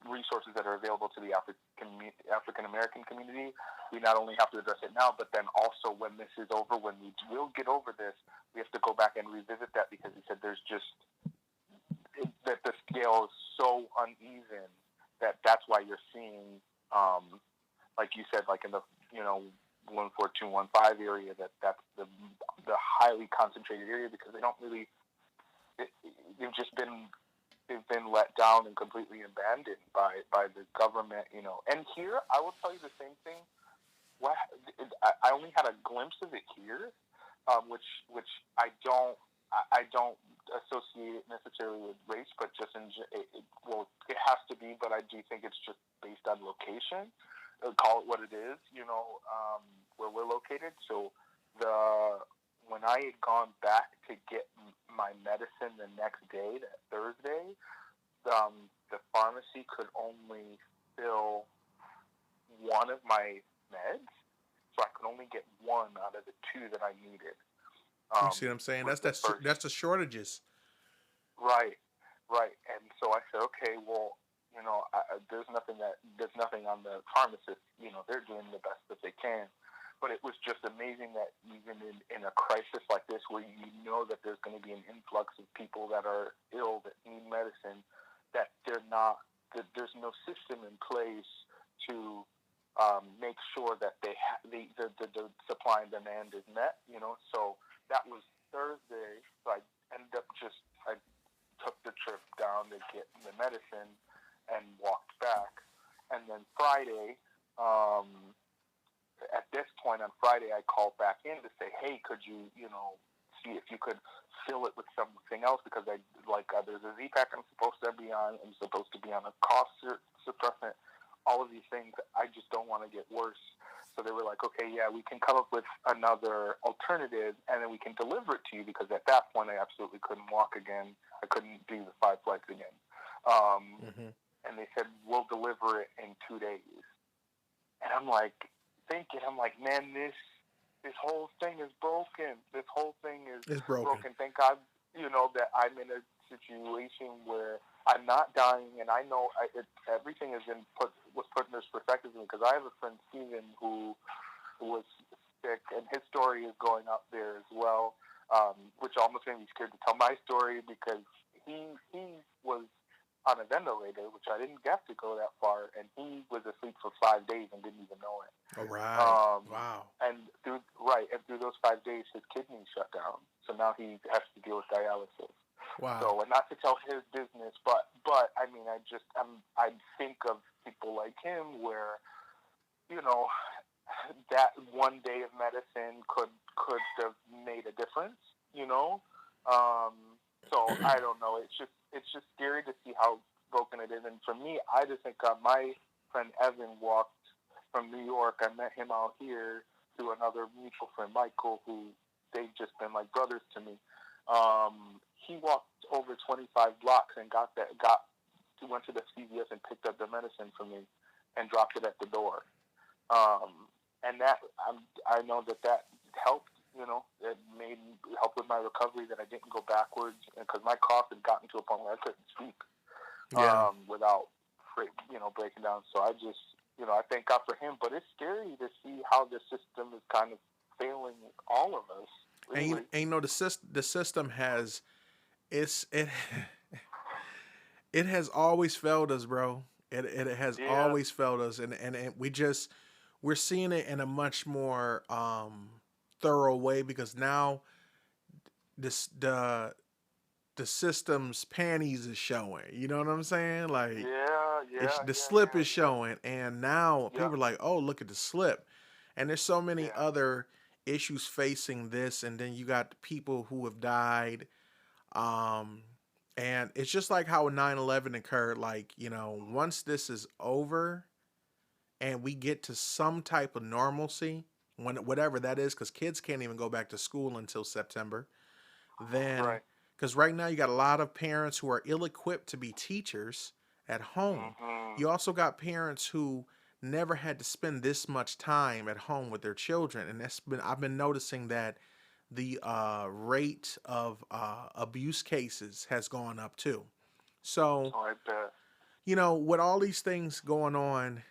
resources that are available to the African American community. We not only have to address it now, but then also when this is over, when we will get over this, we have to go back and revisit that because he said there's just that the scale is so uneven that's why you're seeing, like you said, like in the 14215 area, that's the highly concentrated area, because they don't really, it, they've just been, they've been let down and completely abandoned by the government, you know. And here, I will tell you the same thing. What I only had a glimpse of it here, which I don't associate it necessarily with race, but just well, it has to be, but I do think it's just based on location. Call it what it is, you know, where we're located. So the when I had gone back to get my medicine the next day, that Thursday, the pharmacy could only fill one of my meds, so I could only get one out of the two that I needed.
You see what I'm saying?
Was the first.
That's the shortages.
Right, right. And so I said, okay, well, you know, there's nothing on the pharmacist. You know, they're doing the best that they can. But it was just amazing that even in a crisis like this, where you know that there's going to be an influx of people that are ill that need medicine, that that there's no system in place to make sure that the supply and demand is met. You know, so that was Thursday. So I took the trip down to get the medicine and walked back. And then Friday, at this point on Friday, I called back in to say, hey, could you, you know, see if you could fill it with something else, because there's a Z-Pack I'm supposed to be on. I'm supposed to be on a cough suppressant. All of these things, I just don't want to get worse. So they were like, okay, yeah, we can come up with another alternative, and then we can deliver it to you, because at that point I absolutely couldn't walk again. I couldn't do the 5 flights again. And they said, we'll deliver it in 2 days. And I'm like, man, this whole thing is broken. This whole thing is broken. Thank God, you know, that I'm in a situation where I'm not dying, and I know everything was put in this perspective, because I have a friend, Steven, who was sick, and his story is going up there as well, which almost made me scared to tell my story, because he was on a ventilator, which I didn't have to go that far, and he was asleep for 5 days and didn't even know it.
All right. Wow.
And through those 5 days, his kidneys shut down, so now he has to deal with dialysis.
Wow.
So, and not to tell his business, but I mean, I think of people like him where, you know, that 1 day of medicine could have made a difference, you know. So I don't know. It's just scary to see how broken it is. And for me, I just think my friend Evan walked from New York. I met him out here through another mutual friend, Michael, who they've just been like brothers to me. He walked over 25 blocks and went to the CVS and picked up the medicine for me and dropped it at the door. And that I know that helped. You know, it helped with my recovery, that I didn't go backwards, because my cough had gotten to a point where I couldn't speak without, you know, breaking down. So I just, you know, I thank God for him. But it's scary to see how the system is kind of failing all of us. Really.
And you know, the system has it has always failed us, bro. It has always failed us, and we're seeing it in a much more thorough way, because now the system's panties is showing. You know what I'm saying? Like, the slip is showing, and now people are like, oh, look at the slip. And there's so many other issues facing this, and then you got people who have died. And it's just like how 9/11 occurred. Like, you know, once this is over and we get to some type of normalcy, whatever that is, because kids can't even go back to school until September. Then, because right now you got a lot of parents who are ill-equipped to be teachers at home. You also got parents who never had to spend this much time at home with their children, and I've been noticing that the rate of abuse cases has gone up too. So, you know, with all these things going on,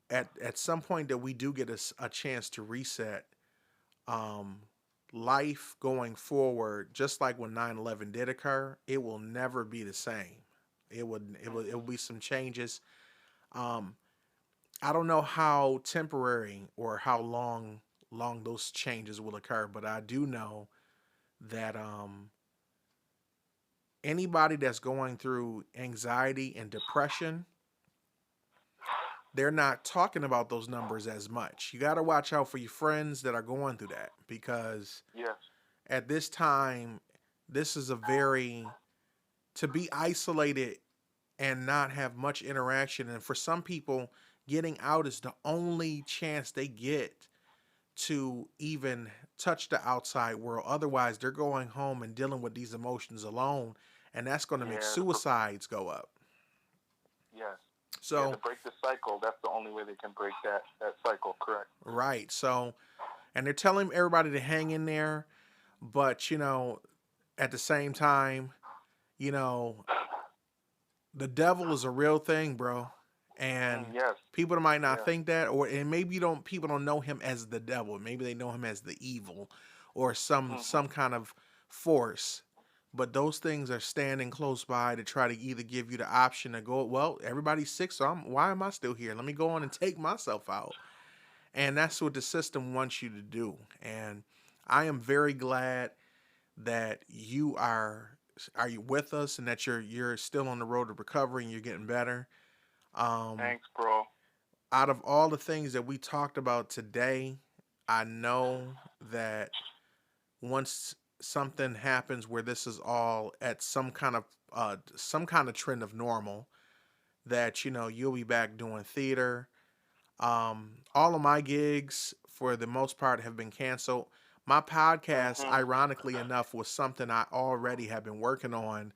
at some point that we do get a chance to reset, life going forward, just like when 9/11 did occur, it will never be the same. It will be some changes. I don't know how temporary or how long long those changes will occur. But I do know that anybody that's going through anxiety and depression, they're not talking about those numbers as much. You got to watch out for your friends that are going through that, because
Yes.
at this time, this is a very, to be isolated and not have much interaction. And for some people, getting out is the only chance they get to even touch the outside world. Otherwise, they're going home and dealing with these emotions alone, and that's going to make
Yeah.
suicides go up.
Yes. Yeah. To
So,
break the cycle, that's the only way they can break that cycle. Correct.
right. So, and they're telling everybody to hang in there, but at the same time, you know, the devil is a real thing, bro. And
Yes.
people might not
Yes.
think that, or and maybe don't people don't know him as the devil. Maybe they know him as the evil or some
Mhm.
kind of force. But those things are standing close by to try to either give you the option to go, well, everybody's sick, so why am I still here? Let me go on and take myself out. And that's what the system wants you to do. And I am very glad that you are you with us, and that you're still on the road to recovery and you're getting better. Um,
Thanks, bro.
Out of all the things that we talked about today, I know that once something happens where this is all at some kind of trend of normal, that you'll be back doing theater. All of my gigs, for the most part, have been canceled. My podcast,
Mhm.
ironically enough, was something I already had been working on.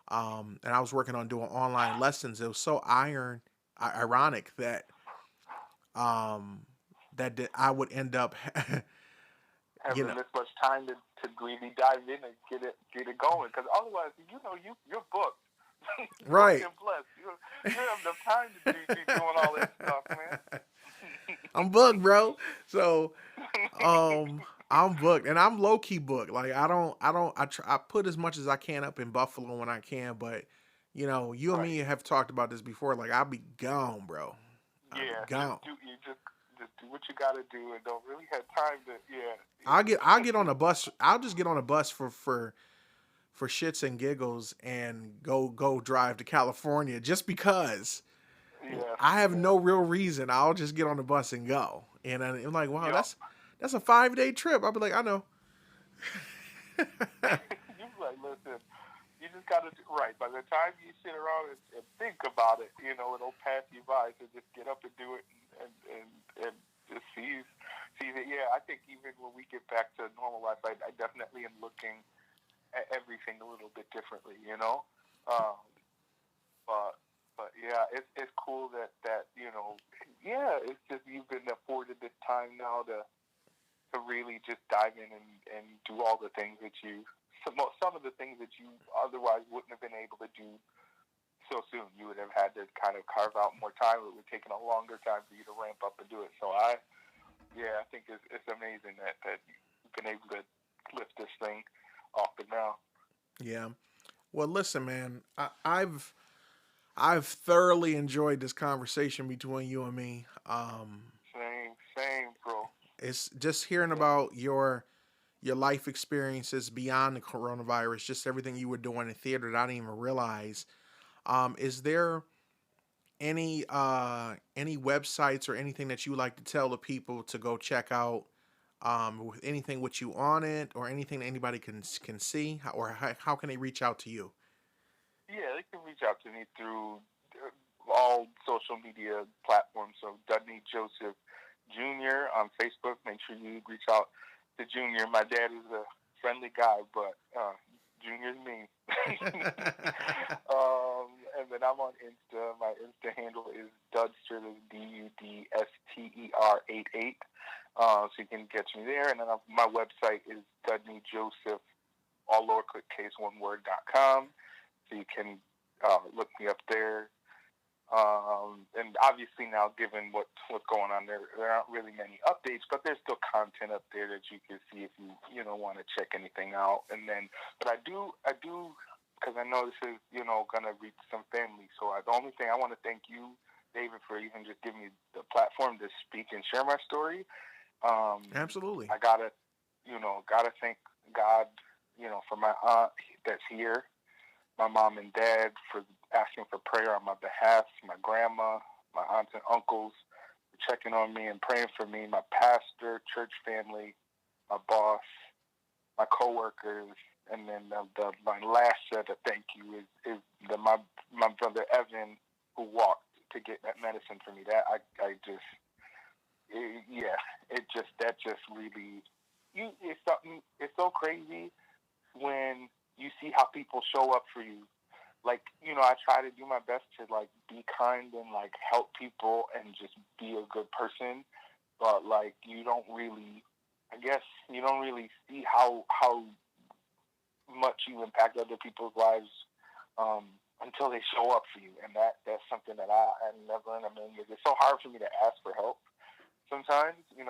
And I was working on doing online lessons. It was so ironic that um, I would end up, you know,
Having this much time to really dive in and get it going. Because otherwise, you're booked, booked
right.
and blessed. You have enough time to be doing all that stuff, man.
I'm booked, bro. So I'm booked, and I'm low key booked. Like I put as much as I can up in Buffalo when I can, but you and
Right.
me have talked about this before. Like I'll be gone, bro. I'll be
Yeah.
gone.
Just do what you got to do, and don't really have time to. Yeah.
I'll get on a bus. I'll just get on a bus for shits and giggles and go drive to California just because
Yes.
I have
Yes.
no real reason. I'll just get on the bus and go. And I'm like, wow,
Yup.
that's a 5-day trip. I'll be like, I know.
You like, listen. You just got to do right. By the time you sit around and think about it, it'll pass you by. So just get up and do it, and just seize it. Yeah, I think even when we get back to normal life, I definitely am looking at everything a little bit differently. Um, but yeah, it's cool that yeah, it's just you've been afforded this time now to really just dive in and do all the things that some of the things that you otherwise wouldn't have been able to do so soon. You would have had to kind of carve out more time. It would have taken a longer time for you to ramp up and do it. So I think it's amazing that you've been able to lift this thing off the ground.
Yeah. Well, listen, man. I've thoroughly enjoyed this conversation between you and me.
Same, bro.
It's just hearing
Yeah.
about your life experiences beyond the coronavirus, just everything you were doing in theater that I didn't even realize. Is there any websites or anything that you would like to tell the people to go check out, with anything with you on it, or anything that anybody can see, or how can they reach out to you?
Yeah, they can reach out to me through all social media platforms. So Dudney Joseph Jr. on Facebook. Make sure you reach out to Junior. My dad is a friendly guy, but Junior's me. And then I'm on Insta. My Insta handle is Dudster, Dudster 88. So you can catch me there. And then my website is Dudney Joseph, all lowercase one word.com. So you can look me up there. And obviously now, given what's going on there aren't really many updates, but there's still content up there that you can see if you want to check anything out. And then, but I do, because I know this is gonna reach some families. So the only thing I want to thank you, David, for even just giving me the platform to speak and share my story.
Absolutely.
I gotta thank God, for my aunt that's here, my mom and dad for asking for prayer on my behalf, my grandma, my aunts and uncles for checking on me and praying for me, my pastor, church family, my boss, my coworkers, and then my last set of thank you is my brother Evan, who walked to get that medicine for me. That I just yeah, that just really it's something. It's so crazy when you see how people show up for you. Like, I try to do my best to like be kind and like help people and just be a good person, but like I guess you don't really see how much you impact other people's lives until they show up for you, and that's something that I never in a million years. It's so hard for me to ask for help sometimes, and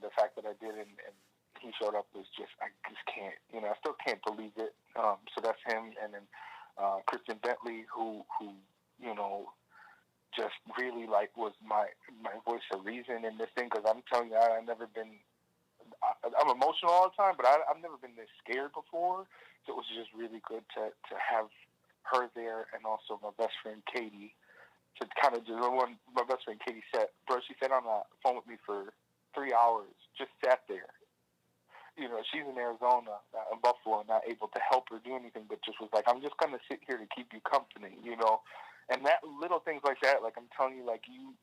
the fact that I did and he showed up was just I just can't, I still can't believe it. So that's him, and then Kristen Bentley, who just really like was my voice of reason in this thing, because I'm telling you, I've never been. I'm emotional all the time, but I've never been this scared before. So it was just really good to have her there, and also my best friend Katie to kind of do one. My best friend Katie said, "Bro, she sat on the phone with me for 3 hours, just sat there. She's in Arizona, in Buffalo, not able to help her do anything, but just was like, I'm just gonna sit here to keep you company, And that little things like that, like I'm telling you, like you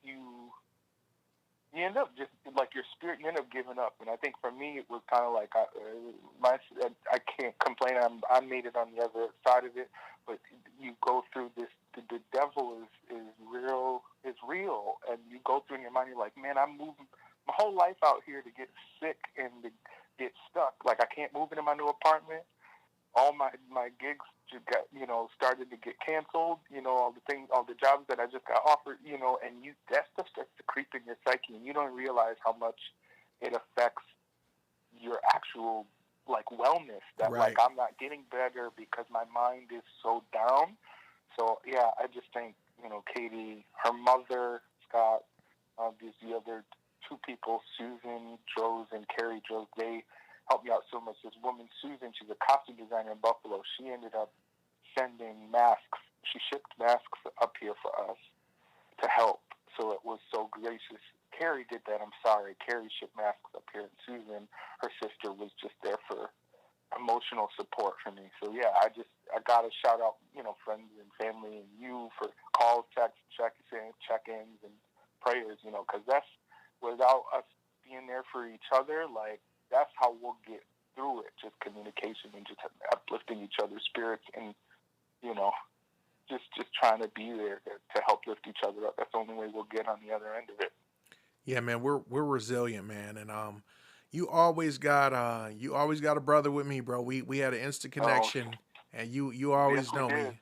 end up just like your spirit, you end up giving up. And I think for me, it was kind of like I can't complain. I made it on the other side of it, but you go through this. The devil is real. It's real, and you go through in your mind. You're like, man, I'm moving my whole life out here to get sick and to get stuck. Like I can't move into my new apartment. All my gigs just got started to get canceled. All the jobs that I just got offered. And that stuff starts to creep in your psyche, and you don't realize how much it affects your actual like wellness. That
Right.
like I'm not getting better because my mind is so down. So yeah, I just think Katie, her mother, Scott, there's the other two people, Susan Droz and Carrie Droz. They helped me out so much. This woman, Susan, she's a costume designer in Buffalo. She ended up sending masks. She shipped masks up here for us to help. So it was so gracious. Carrie did that. I'm sorry. Carrie shipped masks up here. And Susan, her sister, was just there for emotional support for me. So yeah, I gotta shout out, friends and family and you for calls, texts, check-ins, and prayers, because that's without us being there for each other, like that's how we'll get through it. Just communication and just uplifting each other's spirits, and just trying to be there to help lift each other up. That's the only way we'll get on the other end of it.
Yeah, man, we're resilient, man, and you always got a brother with me, bro. We had an instant connection, and you always
yes,
know
did.
me.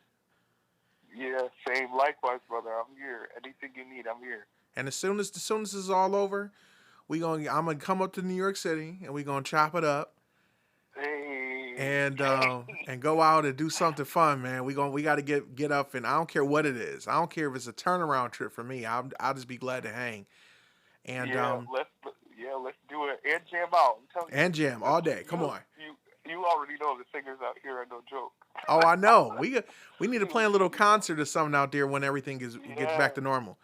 Yeah, same. Likewise, brother. I'm here. Anything you need, I'm here.
And as soon as it's all over, I'm gonna come up to New York City, and we gonna chop it up,
Hey.
and go out and do something fun, man. We got to get up, and I don't care what it is. I don't care if it's a turnaround trip for me. I'll just be glad to hang. And
let's do it and jam out. I'm telling you.
And jam all day. Come on.
You already know the singers out here are no joke.
Oh, I know. We need to plan a little concert or something out there when everything gets back to normal.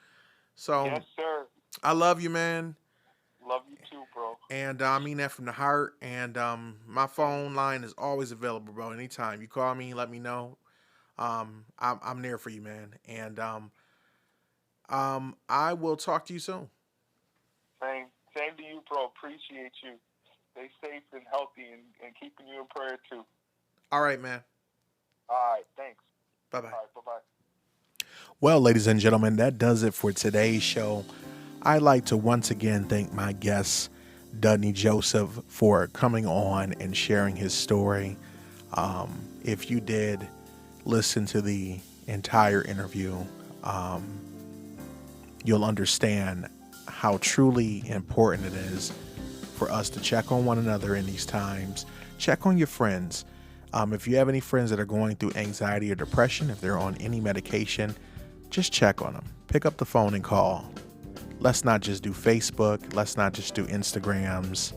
So
yes, sir.
I love you, man.
Love you too, bro.
And I mean that from the heart. And my phone line is always available, bro. Anytime you call me, let me know. I'm there for you, man. And I will talk to you soon.
Same to you, bro. Appreciate you. Stay safe and healthy, and keeping you in prayer too.
All right, man.
All right, thanks.
Bye-bye.
All right, bye-bye.
Well, ladies and gentlemen, that does it for today's show. I'd like to once again thank my guest, Dudney Joseph, for coming on and sharing his story. If you did listen to the entire interview, you'll understand how truly important it is for us to check on one another in these times. Check on your friends. If you have any friends that are going through anxiety or depression, if they're on any medication, just check on them. Pick up the phone and call. Let's not just do Facebook. Let's not just do Instagrams.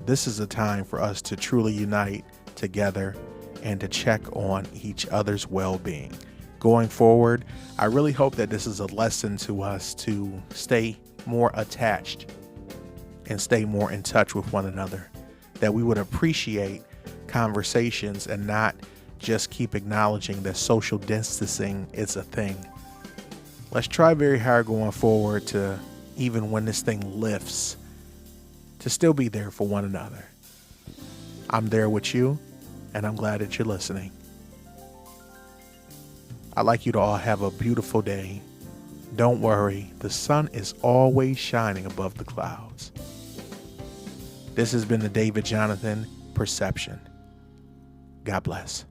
This is a time for us to truly unite together and to check on each other's well-being. Going forward, I really hope that this is a lesson to us to stay more attached and stay more in touch with one another, that we would appreciate conversations and not just keep acknowledging that social distancing is a thing. Let's try very hard going forward to, even when this thing lifts, to still be there for one another. I'm there with you, and I'm glad that you're listening. I'd like you to all have a beautiful day. Don't worry, the sun is always shining above the clouds. This has been the David Jonathan Perception. God bless.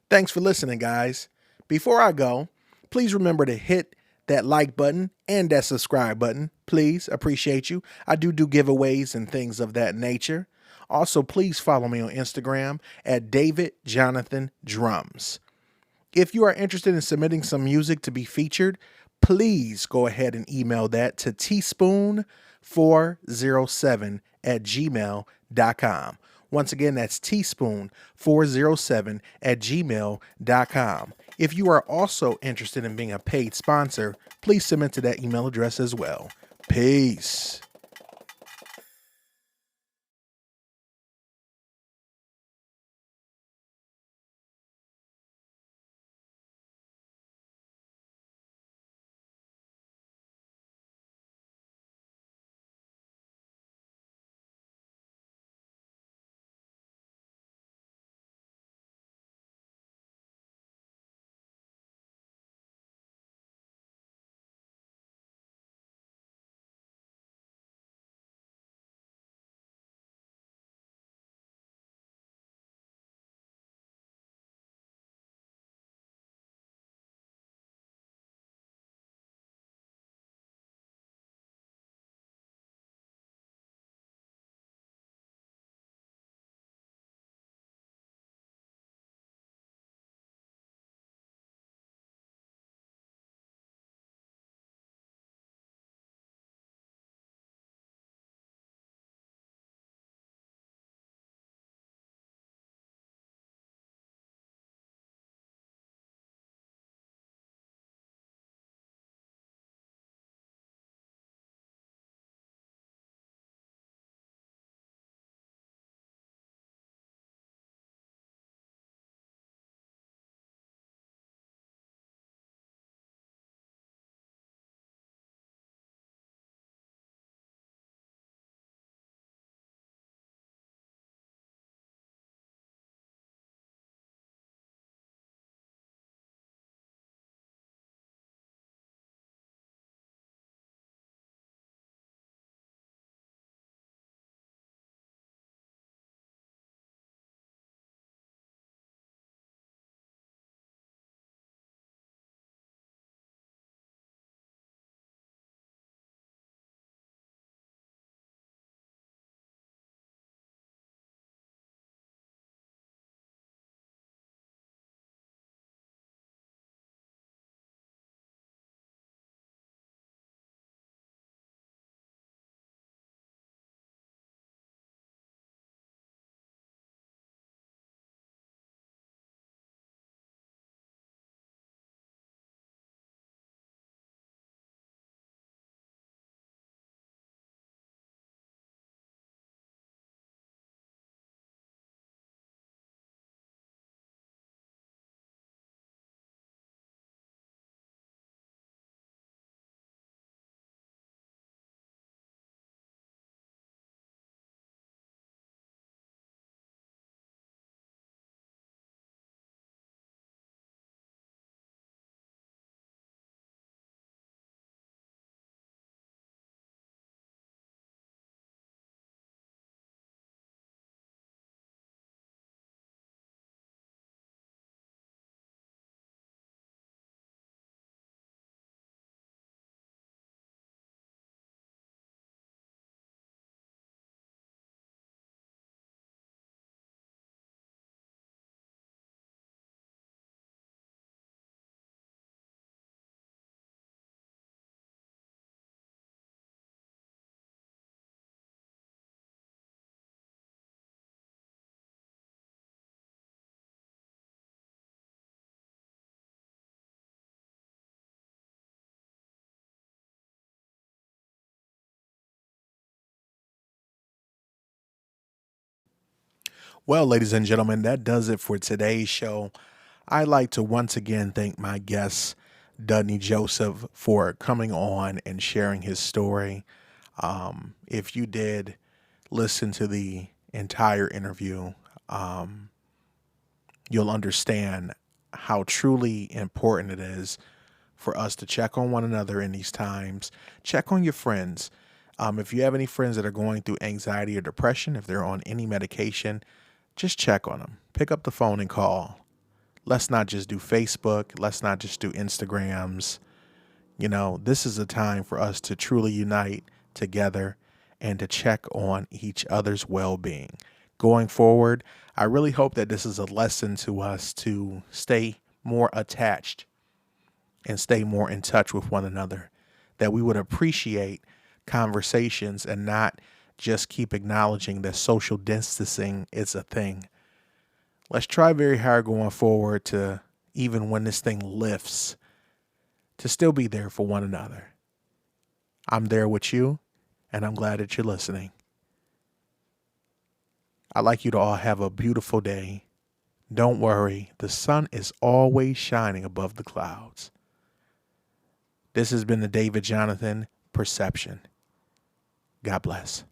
Thanks for listening, guys. Before I go, please remember to hit that like button and that subscribe button. Please, appreciate you. I do giveaways and things of that nature. Also, please follow me on Instagram at David Jonathan Drums. If you are interested in submitting some music to be featured, please go ahead and email that to teaspoon407@gmail.com. Once again, that's teaspoon407@gmail.com. If you are also interested in being a paid sponsor, please submit to that email address as well. Peace. Well, ladies and gentlemen, that does it for today's show. I'd like to once again thank my guest, Dudney Joseph, for coming on and sharing his story. If you did listen to the entire interview, um, you'll understand how truly important it is for us to check on one another in these times. Check on your friends. If you have any friends that are going through anxiety or depression, if they're on any medication, just check on them. Pick up the phone and call. Let's not just do Facebook. Let's not just do Instagrams. You know, this is a time for us to truly unite together and to check on each other's well-being. Going forward, I really hope that this is a lesson to us to stay more attached and stay more in touch with one another, that we would appreciate conversations and not just keep acknowledging that social distancing is a thing. Let's try very hard going forward to, even when this thing lifts, to still be there for one another. I'm there with you, and I'm glad that you're listening. I'd like you to all have a beautiful day. Don't worry, the sun is always shining above the clouds. This has been the David Jonathan Perception. God bless.